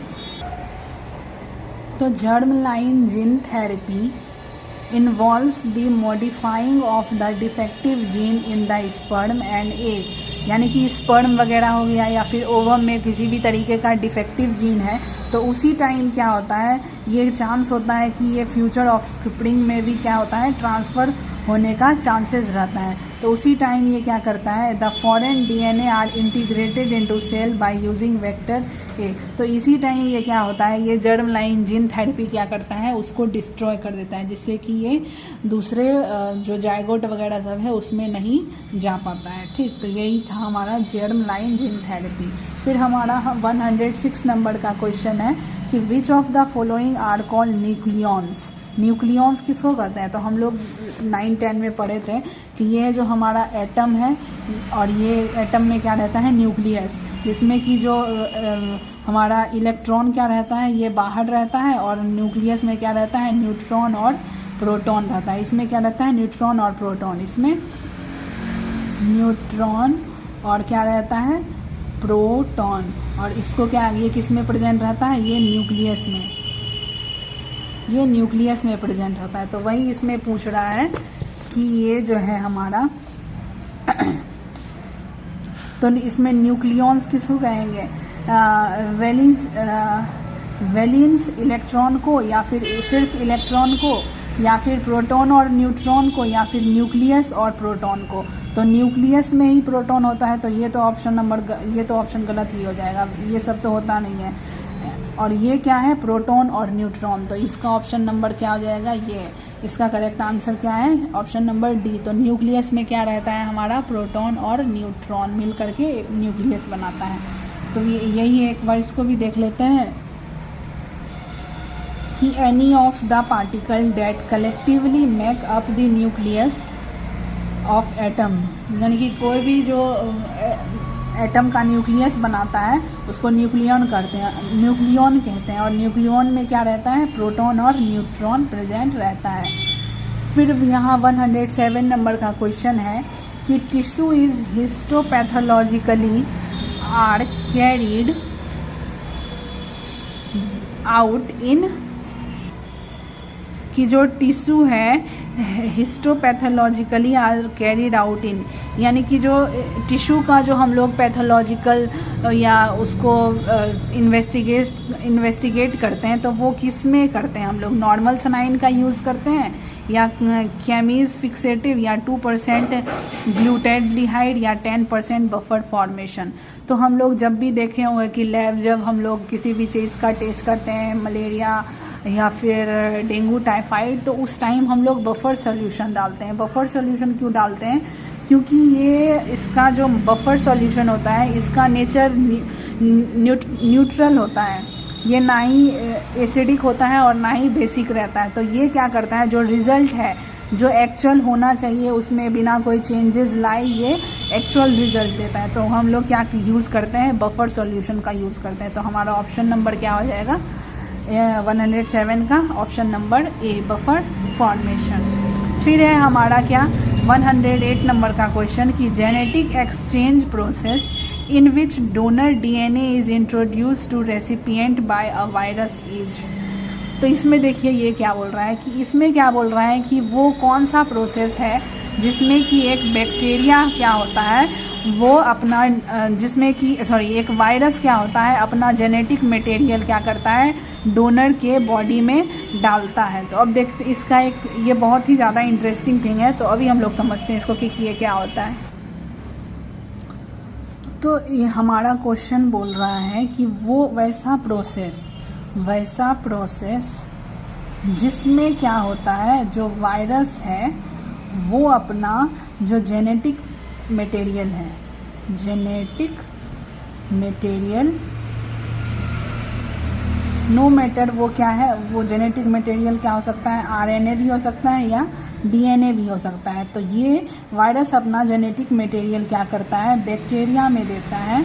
तो germ line gene therapy involves the modifying of the defective gene in the sperm and egg, यानी कि स्पर्म वगैरह हो गया या फिर ओवम में किसी भी तरीके का डिफेक्टिव जीन है, तो उसी टाइम क्या होता है, ये चांस होता है कि ये फ्यूचर ऑफस्प्रिंग में भी क्या होता है, ट्रांसफ़र होने का चांसेस रहता है। तो उसी टाइम ये क्या करता है, the foreign DNA are integrated into cell by using vector A. तो इसी टाइम ये क्या होता है, ये जर्म लाइन जीन थेरेपी क्या करता है, उसको डिस्ट्रॉय कर देता है, जिससे कि ये दूसरे जो जायगोट वगैरह सब है उसमें नहीं जा पाता है। ठीक, तो यही था हमारा जर्म लाइन जीन थेरेपी। फिर हमारा 106 नंबर का क्वेश्चन है कि which of the following are called nucleons. Nucleons किसको कहते हैं, तो हम लोग 9-10 में पढ़े थे कि ये जो हमारा एटम है और ये एटम में क्या रहता है, न्यूक्लियस, जिसमें कि जो हमारा इलेक्ट्रॉन क्या रहता है, ये बाहर रहता है, और न्यूक्लियस में क्या रहता है, न्यूट्रॉन और प्रोटॉन रहता है। इसमें क्या रहता है, न्यूट्रॉन और प्रोटॉन, इसमें न्यूट्रॉन और क्या रहता है, प्रोटॉन। और इसको क्या, ये किस में प्रेजेंट रहता है, ये न्यूक्लियस में, ये न्यूक्लियस में प्रेजेंट रहता है। तो वही इसमें पूछ रहा है कि ये जो है हमारा तो इसमें न्यूक्लियॉन्स किसको कहेंगे, वैलेंस इलेक्ट्रॉन को, या फिर सिर्फ इलेक्ट्रॉन को, या फिर प्रोटॉन और न्यूट्रॉन को, या फिर न्यूक्लियस और प्रोटॉन को। तो न्यूक्लियस में ही प्रोटॉन होता है, तो ये तो ऑप्शन गलत ही हो जाएगा, ये सब तो होता नहीं है। और ये क्या है, प्रोटॉन और न्यूट्रॉन, तो इसका ऑप्शन नंबर क्या हो जाएगा, ये। इसका करेक्ट आंसर क्या है, ऑप्शन नंबर डी। तो न्यूक्लियस में क्या रहता है हमारा, प्रोटॉन और न्यूट्रॉन मिल करके एक न्यूक्लियस बनाता है। तो यही है, एक बार इसको भी देख लेते हैं कि any of the particle that collectively make up the nucleus of atom, यानी कि कोई भी जो एटम का न्यूक्लियस बनाता है उसको न्यूक्लियन कहते हैं। और न्यूक्लियन में क्या रहता है, प्रोटॉन और न्यूट्रॉन प्रेजेंट रहता है। फिर यहाँ 107 नंबर का क्वेश्चन है कि tissue is histopathologically are carried out in, कि जो टिश्यू है histopathologically are carried out in, यानी कि जो टिश्यू का जो हम लोग पैथोलॉजिकल या उसको इन्वेस्टिगेट करते हैं, तो वो किस में करते हैं हम लोग, नॉर्मल सनाइन का यूज़ करते हैं, या कैमीज फिक्सेटिव, या 2% ग्लूटाल्डिहाइड, या 10% बफर फॉर्मेशन। तो हम लोग जब भी देखे होंगे कि लैब, जब हम लोग किसी भी चीज़ का टेस्ट करते हैं, मलेरिया या फिर डेंगू टाइफाइड, तो उस टाइम हम लोग बफर सॉल्यूशन डालते हैं। बफर सॉल्यूशन क्यों डालते हैं, क्योंकि ये इसका जो बफर सॉल्यूशन होता है इसका नेचर न्यूट्रल होता है। ये ना ही एसिडिक होता है और ना ही बेसिक रहता है। तो ये क्या करता है, जो रिजल्ट है, जो एक्चुअल होना चाहिए उसमें बिना कोई चेंजेस लाए ये एक्चुअल रिजल्ट देता है। तो हम लोग क्या यूज़ करते हैं, बफर सॉल्यूशन का यूज़ करते हैं। तो हमारा ऑप्शन नंबर क्या हो जाएगा 107 का option number A, buffer formation. फिर है हमारा क्या 108 नंबर का क्वेश्चन कि genetic exchange process in which donor DNA is introduced to recipient by a virus is। तो इसमें देखिए ये क्या बोल रहा है कि इसमें क्या बोल रहा है कि वो कौन सा प्रोसेस है जिसमें कि एक बैक्टीरिया क्या होता है वो अपना एक वायरस क्या होता है अपना जेनेटिक मटेरियल क्या करता है डोनर के बॉडी में डालता है। तो अब देखते इसका ये बहुत ही ज़्यादा इंटरेस्टिंग थिंग है। तो अभी हम लोग समझते हैं इसको कि ये क्या होता है। तो ये हमारा क्वेश्चन बोल रहा है कि वो वैसा प्रोसेस जिसमें क्या होता है जो वायरस है वो अपना जो जेनेटिक मटेरियल है, नो मैटर वो क्या है, वो जेनेटिक मटेरियल क्या हो सकता है, आरएनए भी हो सकता है या डीएनए भी हो सकता है। तो ये वायरस अपना जेनेटिक मटेरियल क्या करता है बैक्टीरिया में देता है,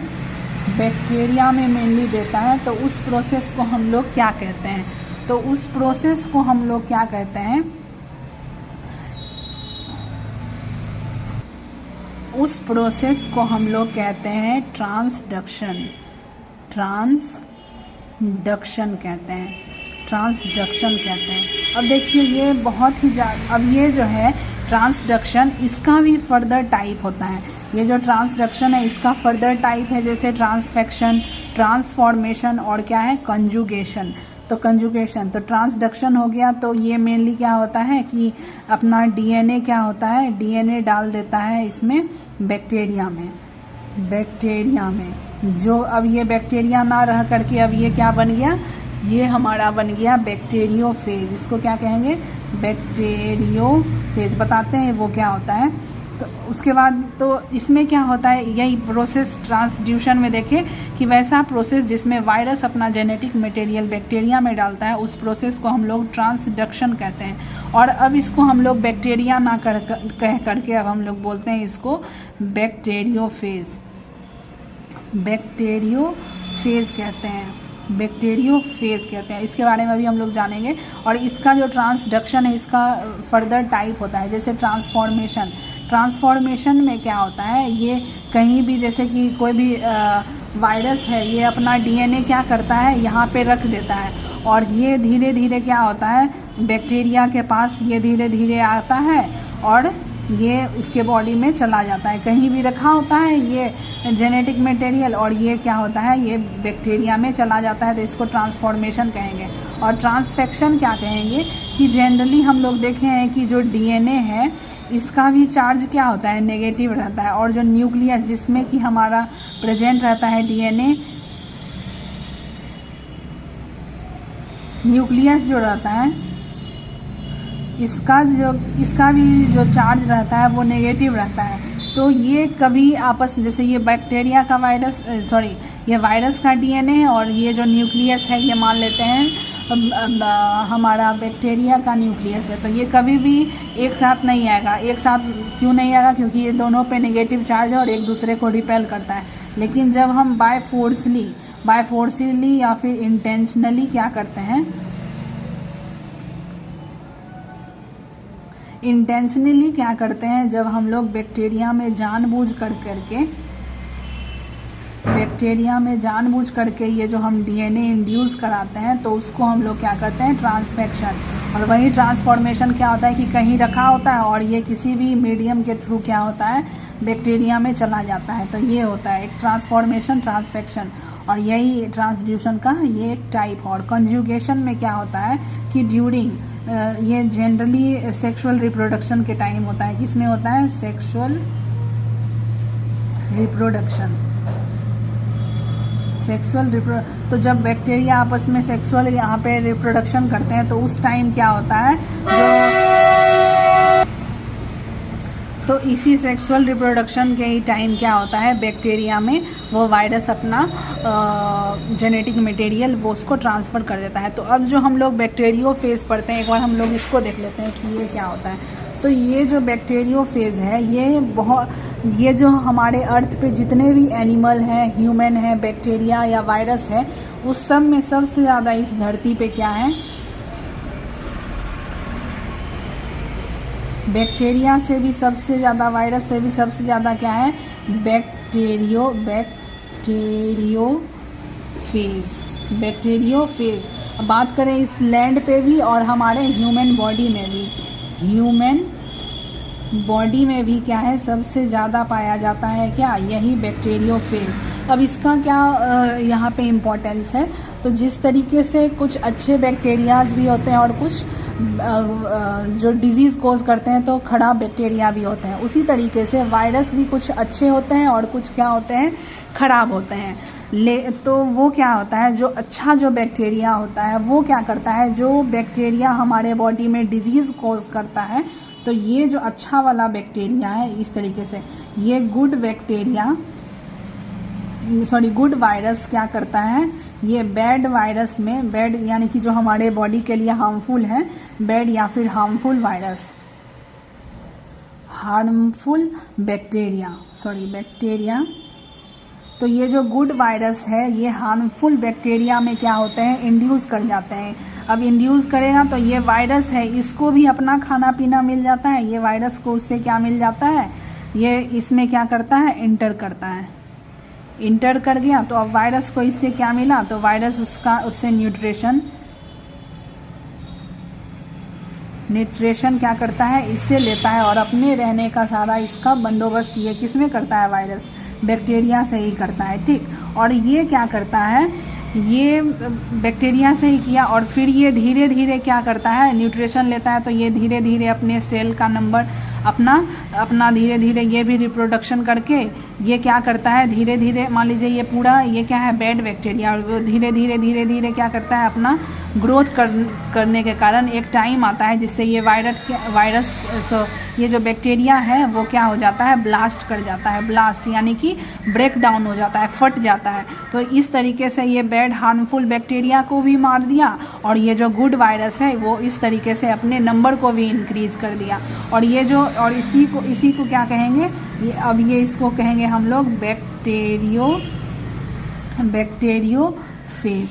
बैक्टीरिया में मेनली देता है। तो उस प्रोसेस को हम लोग क्या कहते हैं, तो उस प्रोसेस को हम लोग क्या कहते हैं, उस प्रोसेस को हम लोग कहते हैं ट्रांसडक्शन कहते हैं। अब देखिए ये बहुत ही अब ये जो है ट्रांसडक्शन इसका भी फर्दर टाइप होता है। ये जो ट्रांसडक्शन है इसका फर्दर टाइप है जैसे ट्रांसफेक्शन, ट्रांसफॉर्मेशन और क्या है कंजुगेशन। तो कंजुगेशन तो ट्रांसडक्शन हो गया। तो ये मेनली क्या होता है कि अपना डीएनए क्या होता है, डीएनए डाल देता है इसमें बैक्टीरिया में जो अब ये बैक्टीरिया ना रह करके अब ये क्या बन गया, ये हमारा बन गया बैक्टीरियोफेज। इसको क्या कहेंगे बैक्टीरियोफेज, बताते हैं वो क्या होता है। तो उसके बाद तो इसमें क्या होता है यही प्रोसेस ट्रांसड्यूशन में देखें कि वैसा प्रोसेस जिसमें वायरस अपना जेनेटिक मटेरियल बैक्टीरिया में डालता है उस प्रोसेस को हम लोग ट्रांसडक्शन कहते हैं। और अब इसको हम लोग बैक्टीरिया ना कह करके अब हम लोग बोलते हैं इसको बैक्टीरियोफेज कहते हैं। इसके बारे में अभी हम लोग जानेंगे। और इसका जो ट्रांसडक्शन है इसका फर्दर टाइप होता है जैसे ट्रांसफॉर्मेशन में क्या होता है, ये कहीं भी जैसे कि कोई भी वायरस है ये अपना डीएनए क्या करता है यहाँ पे रख देता है और ये धीरे धीरे क्या होता है बैक्टीरिया के पास ये धीरे धीरे आता है और ये उसके बॉडी में चला जाता है। कहीं भी रखा होता है ये जेनेटिक मटेरियल और ये क्या होता है ये बैक्टीरिया में चला जाता है। तो इसको ट्रांसफॉर्मेशन कहेंगे। और ट्रांसफेक्शन क्या कहेंगे कि जनरली हम लोग देखे हैं कि जो डीएनए है इसका भी चार्ज क्या होता है नेगेटिव रहता है। और जो न्यूक्लियस जिसमें कि हमारा प्रेजेंट रहता है डीएनए, न्यूक्लियस जो रहता है इसका भी जो चार्ज रहता है वो नेगेटिव रहता है। तो ये कभी आपस जैसे ये बैक्टीरिया का ये वायरस का डीएनए है और ये जो न्यूक्लियस है ये मान लेते हैं हमारा बैक्टीरिया का न्यूक्लियस है। तो ये कभी भी एक साथ नहीं आएगा। एक साथ क्यों नहीं आएगा, क्योंकि ये दोनों पे नेगेटिव चार्ज है और एक दूसरे को रिपेल करता है। लेकिन जब हम बाय फोर्सली या फिर इंटेंशनली क्या करते हैं, इंटेंशनली क्या करते हैं जब हम लोग बैक्टीरिया में जानबूझ करके ये जो हम डीएनए इंड्यूस कराते हैं तो उसको हम लोग क्या करते हैं ट्रांसफेक्शन। और वही ट्रांसफॉर्मेशन क्या होता है कि कहीं रखा होता है और ये किसी भी मीडियम के थ्रू क्या होता है बैक्टीरिया में चला जाता है। तो ये होता है एक ट्रांसफॉर्मेशन ट्रांसफेक्शन। और यही ट्रांसड्यूशन का ये एक टाइप। और कंजुगेशन में क्या होता है कि ड्यूरिंग ये जनरली सेक्सुअल रिप्रोडक्शन के टाइम होता है। किसमें होता है सेक्सुअल रिप्रोडक्शन। तो जब बैक्टीरिया आपस में सेक्सुअल यहाँ पे रिप्रोडक्शन करते हैं तो उस टाइम क्या होता है तो इसी सेक्सुअल रिप्रोडक्शन के ही टाइम क्या होता है, बैक्टीरिया में वो वायरस अपना जेनेटिक मटेरियल वो उसको ट्रांसफ़र कर देता है। तो अब जो हम लोग बैक्टीरियोफेज पढ़ते हैं, एक बार हम लोग इसको देख लेते हैं कि ये क्या होता है। तो ये जो बैक्टीरियोफेज है, ये जो हमारे अर्थ पे जितने भी एनिमल हैं, ह्यूमन है, बैक्टीरिया या वायरस है, उस सब में सबसे ज़्यादा इस धरती पे क्या है, बैक्टीरिया से भी सबसे ज़्यादा, वायरस से भी सबसे ज़्यादा क्या है, बैक्टीरियोफेज। अब बात करें इस लैंड पे भी और हमारे ह्यूमन बॉडी में भी, ह्यूमन बॉडी में भी क्या है, सबसे ज़्यादा पाया जाता है क्या, यही बैक्टीरियोफेज। अब इसका क्या यहाँ पे इम्पोर्टेंस है, तो जिस तरीके से कुछ अच्छे बैक्टीरियाज भी होते हैं और कुछ जो डिजीज़ कोज करते हैं तो खराब बैक्टीरिया भी होते हैं, उसी तरीके से वायरस भी कुछ अच्छे होते हैं और कुछ क्या होते हैं, खराब होते हैं। तो वो क्या होता है, जो अच्छा जो बैक्टीरिया होता है वो क्या करता है, जो बैक्टीरिया हमारे बॉडी में डिजीज़ कोज करता है, तो ये जो अच्छा वाला बैक्टीरिया है, इस तरीके से ये गुड वायरस क्या करता है, ये बैड वायरस में, बैड यानी कि जो हमारे बॉडी के लिए हार्मफुल है, बैड या फिर हार्मफुल वायरस, हार्मफुल बैक्टीरिया, तो ये जो गुड वायरस है ये हार्मफुल बैक्टीरिया में क्या होते हैं, इंड्यूस कर जाते हैं। अब इंड्यूस करेगा तो ये वायरस है, इसको भी अपना खाना पीना मिल जाता है, ये वायरस को उससे क्या मिल जाता है, ये इसमें क्या करता है, इंटर करता है, इंटर कर गया। तो अब वायरस को इससे क्या मिला, तो वायरस उससे न्यूट्रिशन क्या करता है, इससे लेता है और अपने रहने का सारा इसका बंदोबस्त ये किसमें करता है, वायरस, बैक्टीरिया से ही करता है, ठीक। और ये क्या करता है, ये बैक्टीरिया से ही किया और फिर ये धीरे धीरे क्या करता है, न्यूट्रिशन लेता है, तो ये धीरे धीरे अपने सेल का नंबर अपना धीरे धीरे ये भी रिप्रोडक्शन करके ये क्या करता है, धीरे धीरे, मान लीजिए ये पूरा ये क्या है, बैड बैक्टीरिया, और वो धीरे धीरे क्या करता है, अपना ग्रोथ करने के कारण एक टाइम आता है जिससे ये ये जो बैक्टीरिया है वो क्या हो जाता है, ब्लास्ट कर जाता है, ब्लास्ट यानी कि ब्रेक डाउन हो जाता है, फट जाता है। तो इस तरीके से ये बैड हार्मफुल बैक्टीरिया को भी मार दिया और ये जो गुड वायरस है वो इस तरीके से अपने नंबर को भी इंक्रीज कर दिया। और ये जो, और इसी को क्या कहेंगे, ये इसको कहेंगे हम लोग बैक्टीरियोफेज।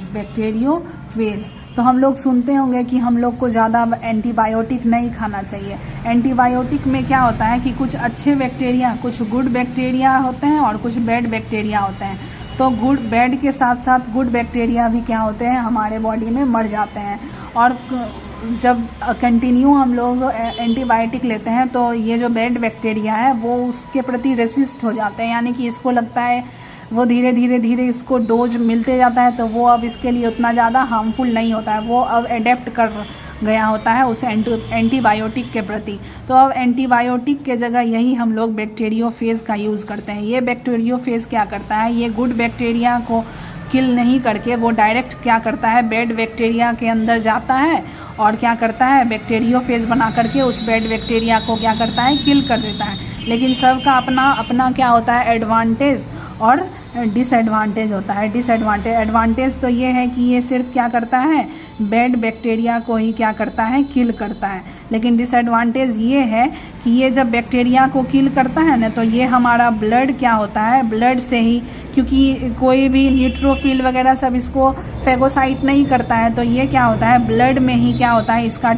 तो हम लोग सुनते होंगे कि हम लोग को ज़्यादा एंटीबायोटिक नहीं खाना चाहिए। एंटीबायोटिक में क्या होता है कि कुछ अच्छे बैक्टीरिया, कुछ गुड बैक्टीरिया होते हैं और कुछ बैड बैक्टीरिया होते हैं। तो बैड के साथ साथ गुड बैक्टीरिया भी क्या होते हैं, हमारे बॉडी में मर जाते हैं। और जब कंटिन्यू हम लोग एंटीबायोटिक लेते हैं तो ये जो बैड बैक्टीरिया है वो उसके प्रति रेसिस्ट हो जाते हैं, यानी कि इसको लगता है वो धीरे धीरे इसको डोज मिलते जाता है, तो वो अब इसके लिए उतना ज़्यादा हार्मफुल नहीं होता है, वो अब एडेप्ट कर गया होता है उस एंटीबायोटिक के प्रति। तो अब एंटीबायोटिक के जगह यही हम लोग बैक्टीरियोफेज का यूज़ करते हैं। ये बैक्टीरियोफेज क्या करता है, ये गुड बैक्टीरिया को किल नहीं करके वो डायरेक्ट क्या करता है, बैड बैक्टीरिया के अंदर जाता है और क्या करता है, बैक्टीरियोफेज बना करके उस बैड बैक्टीरिया को क्या करता है, किल कर देता है। लेकिन सबका अपना अपना क्या होता है, एडवांटेज और डिसएडवांटेज होता है। एडवांटेज तो ये है कि ये सिर्फ क्या करता है, बैड बैक्टीरिया को ही क्या करता है, किल करता है। लेकिन डिसएडवांटेज ये है कि ये जब बैक्टीरिया को किल करता है ना, तो ये हमारा ब्लड क्या होता है, ब्लड से ही, क्योंकि कोई भी न्यूट्रोफिल वगैरह सब इसको फेगोसाइट नहीं करता है, तो ये क्या होता है, ब्लड में ही क्या होता है, इसका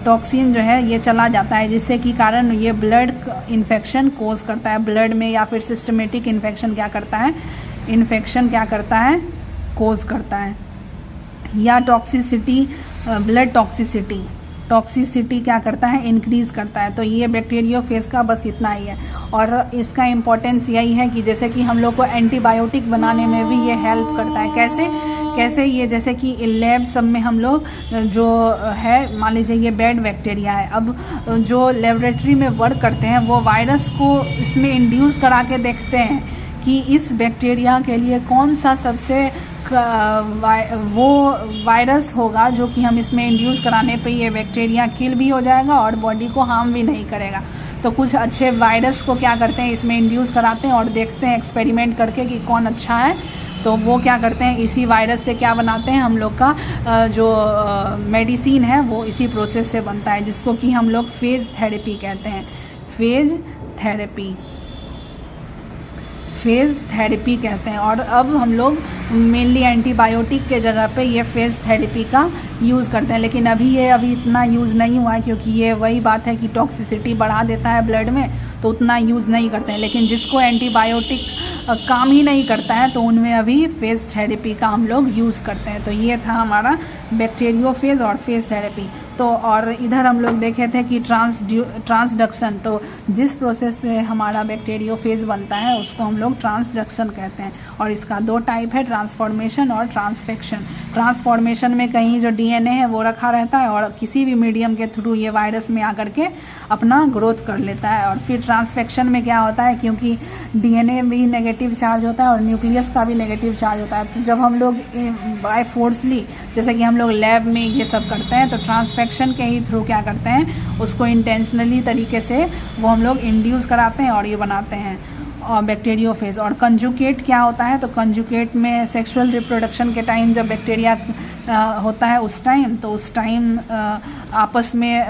टॉक्सिन जो है ये चला जाता है, जिससे कि कारण ये ब्लड इन्फेक्शन कोज करता है ब्लड में, या फिर सिस्टमेटिक इन्फेक्शन क्या करता है, कोज करता है। या टॉक्सिसिटी, ब्लड टॉक्सिसिटी क्या करता है, इंक्रीज करता है। तो ये बैक्टीरियोफेज का बस इतना ही है। और इसका इम्पोर्टेंस यही है कि जैसे कि हम लोग को एंटीबायोटिक बनाने में भी ये हेल्प करता है। कैसे ये, जैसे कि लैब सब में हम लोग जो है, मान लीजिए ये बैड बैक्टीरिया है, अब जो लेबोरेटरी में वर्क करते हैं वो वायरस को इसमें इंड्यूस करा के देखते हैं कि इस बैक्टीरिया के लिए कौन सा सबसे वो वायरस होगा जो कि हम इसमें इंड्यूस कराने पे ये बैक्टीरिया किल भी हो जाएगा और बॉडी को हार्म भी नहीं करेगा। तो कुछ अच्छे वायरस को क्या करते हैं इसमें इंड्यूस कराते हैं और देखते हैं एक्सपेरिमेंट करके कि कौन अच्छा है, तो वो क्या करते हैं इसी वायरस से क्या बनाते हैं हम लोग का जो मेडिसिन है वो इसी प्रोसेस से बनता है, जिसको कि हम लोग फेज थेरेपी कहते हैं। फेज थेरेपी कहते हैं। और अब हम लोग मेनली एंटीबायोटिक के जगह पे ये फेज थेरेपी का यूज़ करते हैं, लेकिन अभी इतना यूज़ नहीं हुआ है, क्योंकि ये वही बात है कि टॉक्सिसिटी बढ़ा देता है ब्लड में, तो उतना यूज़ नहीं करते हैं। लेकिन जिसको एंटीबायोटिक काम ही नहीं करता है तो उनमें अभी फेज थेरेपी का हम लोग यूज़ करते हैं। तो ये था हमारा बैक्टीरियोफेज और फेज थेरेपी। तो और इधर हम लोग देखे थे कि ट्रांसडक्शन, तो जिस प्रोसेस से हमारा बैक्टीरियोफेज बनता है उसको हम लोग ट्रांसडक्शन कहते हैं। और इसका 2 टाइप है, ट्रांसफॉर्मेशन और ट्रांसफेक्शन। ट्रांसफॉर्मेशन में कहीं जो डीएनए है वो रखा रहता है और किसी भी मीडियम के थ्रू ये वायरस में आकर के अपना ग्रोथ कर लेता है। और फिर ट्रांसफेक्शन में क्या होता है, क्योंकि डीएनए भी नेगेटिव चार्ज होता है और न्यूक्लियस का भी नेगेटिव चार्ज होता है, तो जब हम लोग बाय फोर्सली जैसे कि हम लोग लैब में ये सब करते हैं, तो ट्रांसफेक्शन के ही थ्रू क्या करते हैं उसको इंटेंशनली तरीके से वो हम लोग इंड्यूस कराते हैं और ये बनाते हैं और बैक्टीरियोफेज। और कंजुगेट क्या होता है, तो कंजुगेट में सेक्सुअल रिप्रोडक्शन के टाइम जब बैक्टीरिया होता है उस टाइम आपस में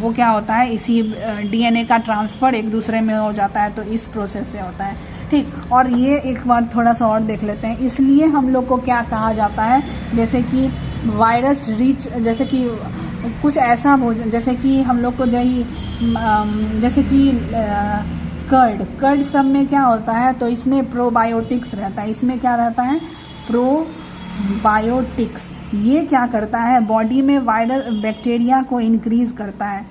वो क्या होता है, इसी डीएनए का ट्रांसफ़र एक दूसरे में हो जाता है, तो इस प्रोसेस से होता है। ठीक, और ये एक बार थोड़ा सा और देख लेते हैं। इसलिए हम लोग को क्या कहा जाता है, जैसे कि वायरस रिच, जैसे कि कुछ ऐसा जैसे कि हम लोग को जैसे कि कर्ड सब में क्या होता है, तो इसमें प्रोबायोटिक्स रहता है। इसमें क्या रहता है, प्रोबायोटिक्स। ये क्या करता है, बॉडी में वायरस बैक्टीरिया को इंक्रीज करता है।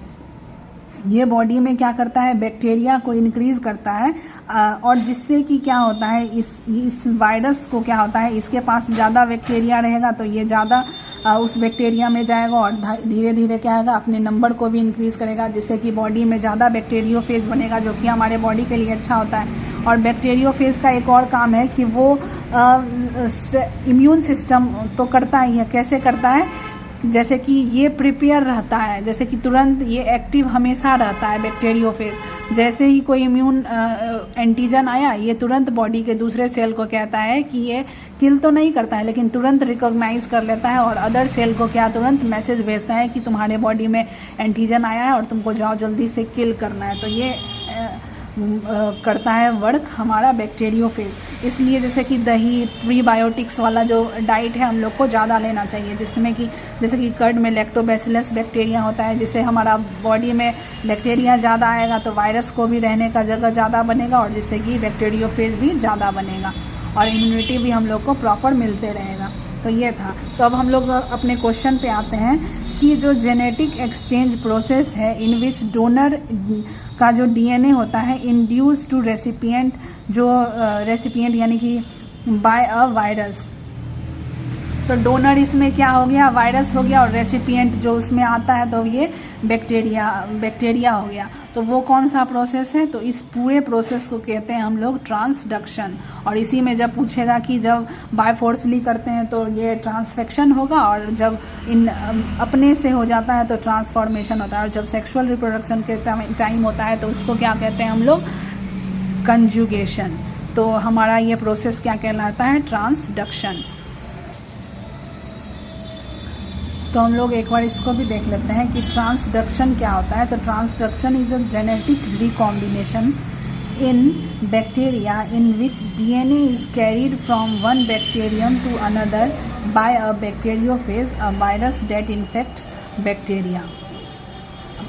ये बॉडी में क्या करता है, बैक्टीरिया को इंक्रीज करता है और जिससे कि क्या होता है, इस वायरस को क्या होता है, इसके पास ज़्यादा बैक्टीरिया रहेगा तो ये ज़्यादा उस बैक्टीरिया में जाएगा और धीरे धीरे क्या आएगा, अपने नंबर को भी इंक्रीज करेगा, जिससे कि बॉडी में ज़्यादा बैक्टीरियोफेज बनेगा, जो कि हमारे बॉडी के लिए अच्छा होता है। और बैक्टीरियोफेज का एक और काम है कि वो इम्यून सिस्टम तो करता ही है। कैसे करता है, जैसे कि ये प्रिपेयर रहता है, जैसे कि तुरंत ये एक्टिव हमेशा रहता है बैक्टीरियोफेज। जैसे ही कोई इम्यून एंटीजन आया, ये तुरंत बॉडी के दूसरे सेल को कहता है कि ये किल तो नहीं करता है, लेकिन तुरंत रिकॉग्नाइज कर लेता है और अदर सेल को क्या तुरंत मैसेज भेजता है कि तुम्हारे बॉडी में एंटीजन आया है और तुमको जाओ जल्दी से किल करना है। तो ये करता है वर्क हमारा बैक्टीरियोफेज। इसलिए जैसे कि दही, प्रीबायोटिक्स वाला जो डाइट है हम लोग को ज़्यादा लेना चाहिए, जिसमें कि जैसे कि कर्ड में लैक्टोबैसिलस बैक्टीरिया होता है, जिससे हमारा बॉडी में बैक्टीरिया ज़्यादा आएगा तो वायरस को भी रहने का जगह ज़्यादा बनेगा और जिससे कि बैक्टीरियोफेज भी ज़्यादा बनेगा और इम्यूनिटी भी हम लोग को प्रॉपर मिलते रहेगा। तो ये था। तो अब हम लोग अपने क्वेश्चन पे आते हैं कि जो जेनेटिक एक्सचेंज प्रोसेस है इन विच डोनर का जो डीएनए होता है इंड्यूस टू रेसिपिएंट, जो रेसिपिएंट यानी कि बाय अ वायरस। तो डोनर इसमें क्या हो गया, वायरस हो गया, और रेसिपिएंट जो उसमें आता है तो ये बैक्टीरिया हो गया। तो वो कौन सा प्रोसेस है, तो इस पूरे प्रोसेस को कहते हैं हम लोग ट्रांसडक्शन। और इसी में जब पूछेगा कि जब बायफोर्सली करते हैं तो ये ट्रांसफेक्शन होगा, और जब इन अपने से हो जाता है तो ट्रांसफॉर्मेशन होता है, और जब सेक्सुअल रिप्रोडक्शन के टाइम होता है तो उसको क्या कहते हैं हम लोग, कंजुगेशन। तो हमारा ये प्रोसेस क्या कहलाता है, ट्रांसडक्शन। तो हम लोग एक बार इसको भी देख लेते हैं कि ट्रांसडक्शन क्या होता है। तो transduction is a genetic recombination in bacteria in which DNA is carried from one bacterium to another by a bacteriophage, a virus that infect bacteria.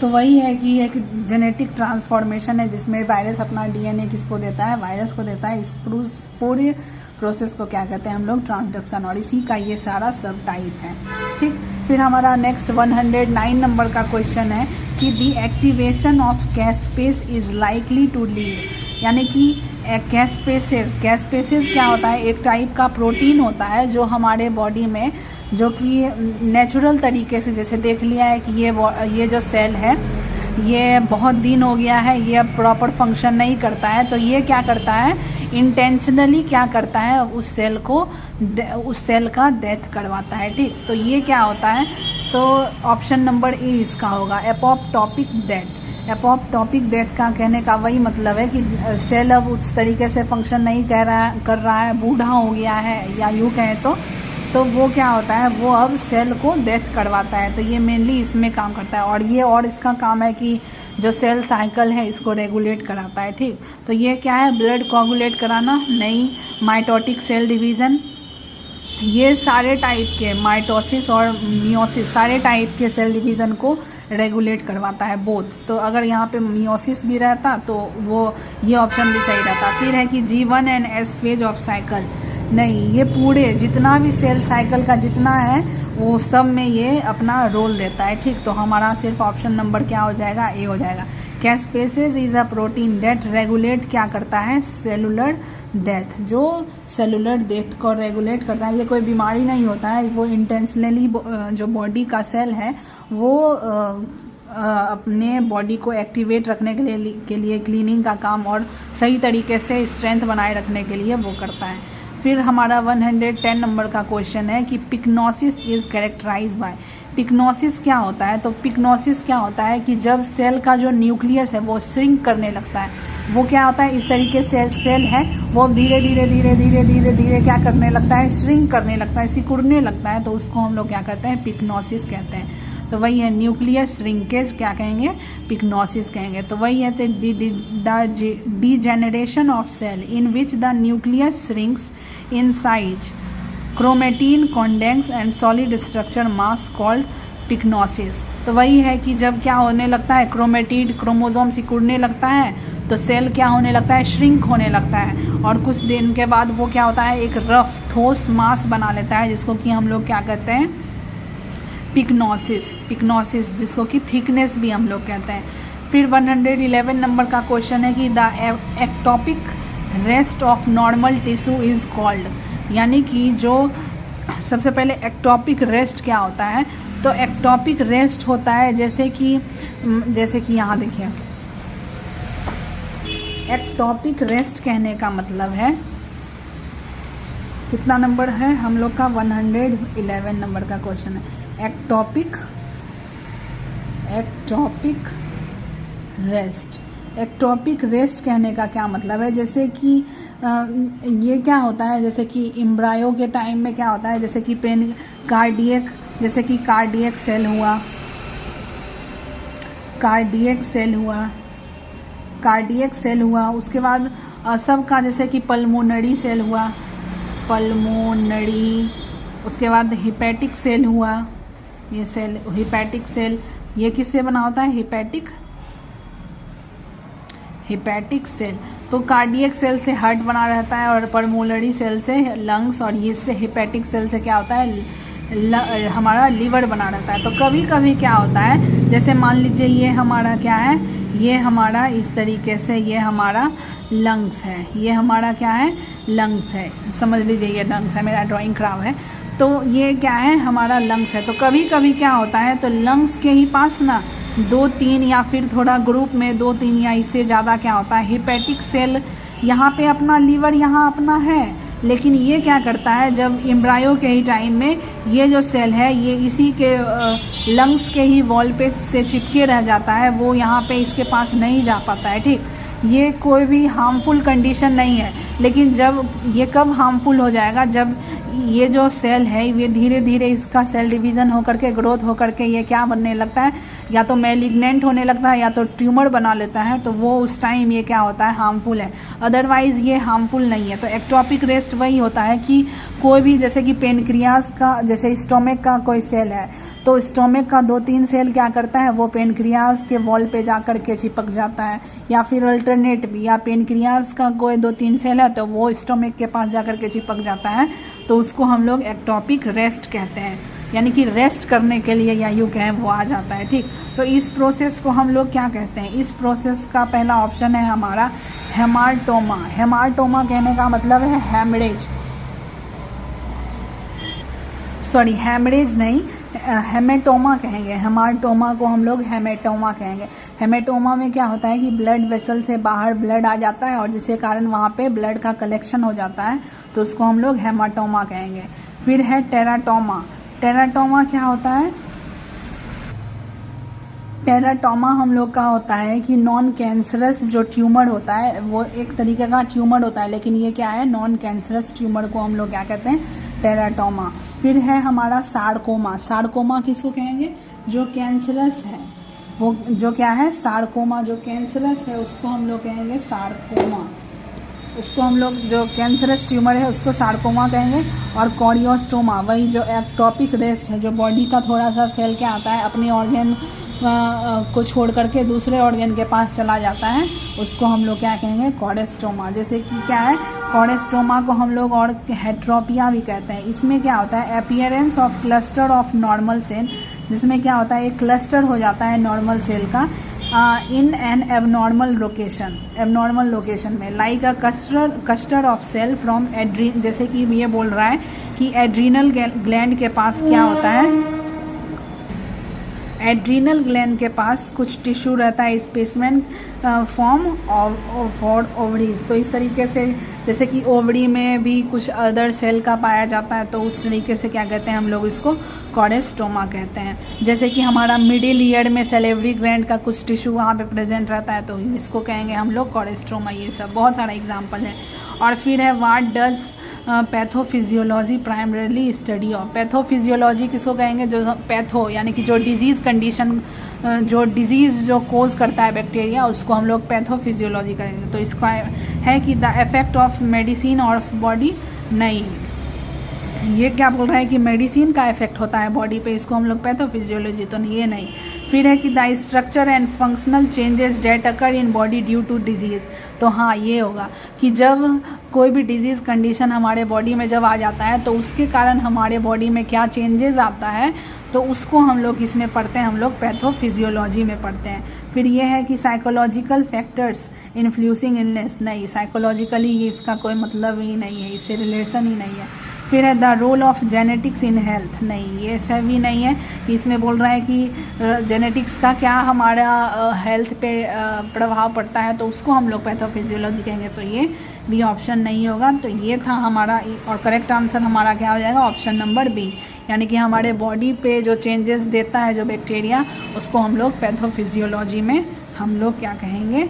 तो वही है कि एक जेनेटिक ट्रांसफॉर्मेशन है जिसमें वायरस अपना डीएनए किसको देता है, वायरस को देता है। इस पूरे प्रोसेस को क्या कहते हैं हम लोग, ट्रांसडक्शन। और इसी का ये सारा सब टाइप है। ठीक, फिर हमारा नेक्स्ट 109 नंबर का क्वेश्चन है कि the activation of caspase is likely to lead, यानी कि कैस्पेसेस क्या होता है, एक टाइप का प्रोटीन होता है जो हमारे बॉडी में, जो कि नेचुरल तरीके से, जैसे देख लिया है कि ये जो सेल है ये बहुत दिन हो गया है, ये अब प्रॉपर फंक्शन नहीं करता है, तो ये क्या करता है, इंटेंशनली क्या करता है, उस सेल का डेथ करवाता है। ठीक, तो ये क्या होता है, तो ऑप्शन नंबर ए इसका होगा, एपोप्टोटिक डेथ। एपोप्टोटिक डेथ का कहने का वही मतलब है कि सेल अब उस तरीके से फंक्शन नहीं कर रहा है, बूढ़ा हो गया है, या यूँ कहें तो वो क्या होता है, वो अब सेल को डेथ करवाता है। तो ये मेनली इसमें काम करता है, और इसका काम है कि जो सेल साइकिल है इसको रेगुलेट कराता है। ठीक, तो ये क्या है, ब्लड कोगुलेट कराना नहीं, माइटोटिक सेल डिवीज़न, ये सारे टाइप के माइटोसिस और मियोसिस सारे टाइप के सेल डिवीज़न को रेगुलेट करवाता है बोथ। तो अगर यहाँ पे मियोसिस भी रहता तो वो ये ऑप्शन भी सही रहता। फिर है कि G1 and S phase of cycle, नहीं, ये पूरे जितना भी सेल साइकिल का जितना है वो सब में ये अपना रोल देता है। ठीक, तो हमारा सिर्फ ऑप्शन नंबर क्या हो जाएगा, ए हो जाएगा। Caspases is a protein that regulate क्या करता है, सेलुलर डेथ, जो सेलुलर डेथ को रेगुलेट करता है। ये कोई बीमारी नहीं होता है, वो इंटेंशनली जो बॉडी का सेल है वो अपने बॉडी को एक्टिवेट रखने के लिए क्लीनिंग का काम और सही तरीके से स्ट्रेंथ बनाए रखने के लिए वो करता है। फिर हमारा 110 नंबर का क्वेश्चन है कि पिक्नोसिस इज कैरेक्टराइज बाय, पिक्नोसिस क्या होता है। तो पिक्नोसिस क्या होता है कि जब सेल का जो न्यूक्लियस है वो श्रिंक करने लगता है, वो क्या होता है, इस तरीके से सेल है वो धीरे धीरे धीरे धीरे धीरे धीरे क्या करने लगता है, श्रिंक करने लगता है, सिकुड़ने लगता है, तो उसको हम लोग क्या कहते हैं, पिक्नोसिस कहते हैं। तो वही है न्यूक्लियस श्रिंकेज, क्या कहेंगे, पिक्नोसिस कहेंगे। तो वही है degeneration of cell in which the nucleus shrinks in size, chromatin condense and solid structure mass called pyknosis. तो वही है कि जब क्या होने लगता है, क्रोमेटिड क्रोमोसोम सिकुड़ने लगता है तो सेल क्या होने लगता है, श्रिंक होने लगता है, और कुछ दिन के बाद वो क्या होता है, एक रफ ठोस मास बना लेता है, जिसको कि हम लोग क्या कहते हैं, पिक्नोसिस, जिसको कि थिकनेस भी हम लोग कहते हैं। फिर 111 नंबर का क्वेश्चन है कि the ectopic rest of normal tissue is called, यानी कि जो सबसे पहले एक्टोपिक रेस्ट क्या होता है। तो एक्टोपिक रेस्ट होता है जैसे कि यहाँ देखिए, एक्टोपिक रेस्ट कहने का मतलब है, कितना नंबर है हम लोग का, 111 नंबर का क्वेश्चन है। एक्टोपिक रेस्ट कहने का क्या मतलब है, जैसे कि ये क्या होता है, जैसे कि एम्ब्रायो के टाइम में क्या होता है, जैसे कि कार्डियक सेल हुआ, उसके बाद सबका जैसे कि पल्मोनरी सेल हुआ, उसके बाद हिपैटिक सेल हुआ, ये सेल हिपैटिक सेल, ये किससे बना होता है, हिपैटिक सेल। तो कार्डियक सेल से हार्ट बना रहता है और पल्मोनरी सेल से लंग्स, और ये से हिपैटिक सेल से क्या होता है, हमारा लीवर बना रहता है। तो कभी कभी क्या होता है, जैसे मान लीजिए ये हमारा क्या है, ये हमारा इस तरीके से ये हमारा लंग्स है, ये हमारा क्या है, लंग्स है, समझ लीजिए ये लंग्स है, मेरा ड्राइंग खराब है, तो ये क्या है, हमारा लंग्स है। तो कभी कभी क्या होता है, तो लंग्स के ही पास ना 2-3 या फिर थोड़ा ग्रुप में 2-3 या इससे ज़्यादा क्या होता है, हिपैटिक सेल, यहाँ पे अपना लीवर यहाँ अपना है, लेकिन ये क्या करता है, जब एम्ब्रायो के ही टाइम में ये जो सेल है ये इसी के लंग्स के ही वॉल पे से चिपके रह जाता है, वो यहाँ पे इसके पास नहीं जा पाता है। ठीक, ये कोई भी हार्मफुल कंडीशन नहीं है, लेकिन जब ये कब हार्मफुल हो जाएगा, जब ये जो सेल है ये धीरे धीरे इसका सेल डिवीज़न होकर के ग्रोथ होकर के ये क्या बनने लगता है, या तो मैलिग्नेंट होने लगता है या तो ट्यूमर बना लेता है, तो वो उस टाइम ये क्या होता है, हार्मफुल है, अदरवाइज ये हार्मफुल नहीं है। तो एक्टोपिक रेस्ट वही होता है कि कोई भी, जैसे कि पेनक्रियास का, जैसे स्टोमक का कोई सेल है, तो स्टोमक का 2-3 सेल क्या करता है, वो पेनक्रियास के वॉल पे जा कर के चिपक जाता है, या फिर अल्टरनेट भी, या पेनक्रियास का कोई 2-3 सेल है तो वो स्टोमक के पास जा कर के चिपक जाता है, तो उसको हम लोग एक्टोपिक रेस्ट कहते हैं, यानी कि रेस्ट करने के लिए या यूँ कहें वो आ जाता है। ठीक, तो इस प्रोसेस को हम लोग क्या कहते हैं, इस प्रोसेस का पहला ऑप्शन है हमारा हेमाटोमा। हेमाटोमा कहने का मतलब है हेमरेज, सॉरी हेमरेज नहीं, हेमेटोमा कहेंगे, हेमाटोमा को हम लोग हेमेटोमा कहेंगे। हेमेटोमा में क्या होता है कि ब्लड वेसल से बाहर ब्लड आ जाता है और जिसके कारण वहाँ पे ब्लड का कलेक्शन हो जाता है, तो उसको हम लोग हेमाटोमा कहेंगे। फिर है टेराटोमा। टेराटोमा क्या होता है, टेराटोमा हम लोग का होता है कि नॉन कैंसरस जो ट्यूमर होता है वो एक तरीके का ट्यूमर होता है, लेकिन ये क्या है, नॉन कैंसरस ट्यूमर को हम लोग क्या कहते हैं, टेराटोमा। फिर है हमारा सार्कोमा। सार्कोमा किसको कहेंगे, जो कैंसरस है, वो जो क्या है, सार्कोमा जो कैंसरस है उसको हम लोग कहेंगे सार्कोमा। उसको हम लोग जो कैंसरस ट्यूमर है उसको सार्कोमा कहेंगे। और कॉरियोस्टोमा वही जो एक्टोपिक रेस्ट है, जो बॉडी का थोड़ा सा सेल क्या आता है अपनी ऑर्गन को छोड़ करके दूसरे ऑर्गन के पास चला जाता है, उसको हम लोग क्या कहेंगे, कॉरेस्टोमा। जैसे कि क्या है, कॉरेस्टोमा को हम लोग और हेट्रोपिया भी कहते हैं। इसमें क्या होता है, appearance of cluster of normal cell, जिसमें क्या होता है एक क्लस्टर हो जाता है नॉर्मल सेल का इन एन एबनॉर्मल लोकेशन में, like a cluster of cell from adrenal. जैसे कि ये बोल रहा है कि एड्रीनल ग्लैंड के पास क्या होता है, एड्रीनल ग्लैंड के पास कुछ टिश्यू रहता है, स्पेसिमेन फॉर्म फॉर ओवरीज। तो इस तरीके से जैसे कि ओवरी में भी कुछ अदर सेल का पाया जाता है, तो उस तरीके से क्या कहते हैं हम लोग इसको कॉरेस्टोमा कहते हैं। जैसे कि हमारा मिडिल ईयर में सेलेवरी ग्लैंड का कुछ टिश्यू वहाँ पे प्रेजेंट रहता है, तो इसको कहेंगे हम लोग कॉरेस्टोमा। ये सब बहुत सारा एग्जाम्पल है। और फिर है what does pathophysiology primarily study of. Pathophysiology किसको कहेंगे, जो पैथो यानी कि जो डिजीज़ कंडीशन, जो डिजीज़ जो कोज करता है बैक्टीरिया, उसको हम लोग पैथोफिजियोलॉजी कहेंगे। तो इसका है कि द इफेक्ट ऑफ मेडिसिन और बॉडी, नहीं, ये क्या बोल रहा है कि मेडिसिन का इफेक्ट होता है बॉडी पे, इसको हम लोग पैथोफिजियोलॉजी, तो ये नहीं। फिर है कि the structure and functional changes that occur in body due to disease. तो हाँ, ये होगा कि जब कोई भी डिजीज़ कंडीशन हमारे बॉडी में जब आ जाता है तो उसके कारण हमारे बॉडी में क्या चेंजेस आता है, तो उसको हम लोग किसमें पढ़ते हैं, हम लोग पैथोफिजियोलॉजी में पढ़ते हैं। फिर ये है कि साइकोलॉजिकल फैक्टर्स इन्फ्लुएंसिंग इलनेस, नहीं, साइकोलॉजिकली ये इसका कोई मतलब ही नहीं है, इससे रिलेशन ही नहीं है। फिर है the role of genetics in health, नहीं, ये सब भी नहीं है कि इसमें बोल रहा है कि जेनेटिक्स का क्या हमारा हेल्थ पे प्रभाव पड़ता है, तो उसको हम लोग पैथोफिजियोलॉजी कहेंगे, तो ये भी ऑप्शन नहीं होगा। तो ये था हमारा, और करेक्ट आंसर हमारा क्या हो जाएगा, ऑप्शन नंबर बी, यानी कि हमारे बॉडी पे जो चेंजेस देता है जो बैक्टीरिया, उसको हम लोग पैथोफिजियोलॉजी में हम लोग क्या कहेंगे,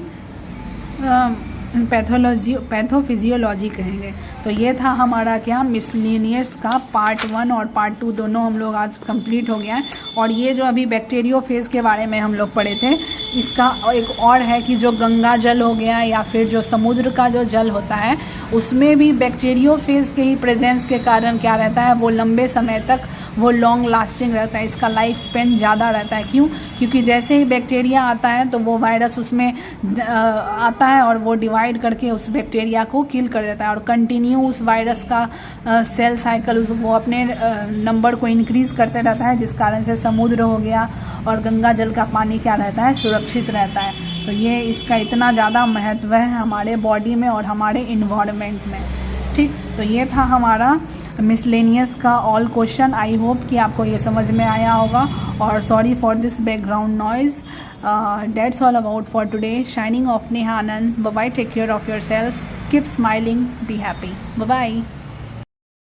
पैथोफिजियोलॉजी कहेंगे। तो ये था हमारा क्या, मिसलेनियस का पार्ट 1 और पार्ट 2 दोनों हम लोग आज कंप्लीट हो गया है। और ये जो अभी बैक्टीरियोफेज के बारे में हम लोग पढ़े थे, इसका एक और है कि जो गंगा जल हो गया या फिर जो समुद्र का जो जल होता है, उसमें भी बैक्टीरियोफेज के ही प्रेजेंस के कारण क्या रहता है, वो लंबे समय तक वो लॉन्ग लास्टिंग रहता है, इसका लाइफ स्पेन ज़्यादा रहता है। क्यों, क्योंकि जैसे ही बैक्टीरिया आता है तो वो वायरस उसमें आता है और वो डिवाइड करके उस बैक्टीरिया को किल कर देता है, और कंटिन्यू उस वायरस का सेल साइकिल वो अपने नंबर को इंक्रीज करते रहता है, जिस कारण से समुद्र हो गया और गंगा जल का पानी क्या रहता है, सुरक्षित रहता है। तो ये इसका इतना ज़्यादा महत्व है हमारे बॉडी में और हमारे इन्वायरमेंट में। ठीक, तो ये था हमारा मिसलेनियस का ऑल क्वेश्चन। आई होप कि आपको ये समझ में आया होगा, और sorry for this background noise. That's all about for today. Shining off Neha Anand. Bye bye. Take care of yourself. Keep smiling. Be happy. Bye bye.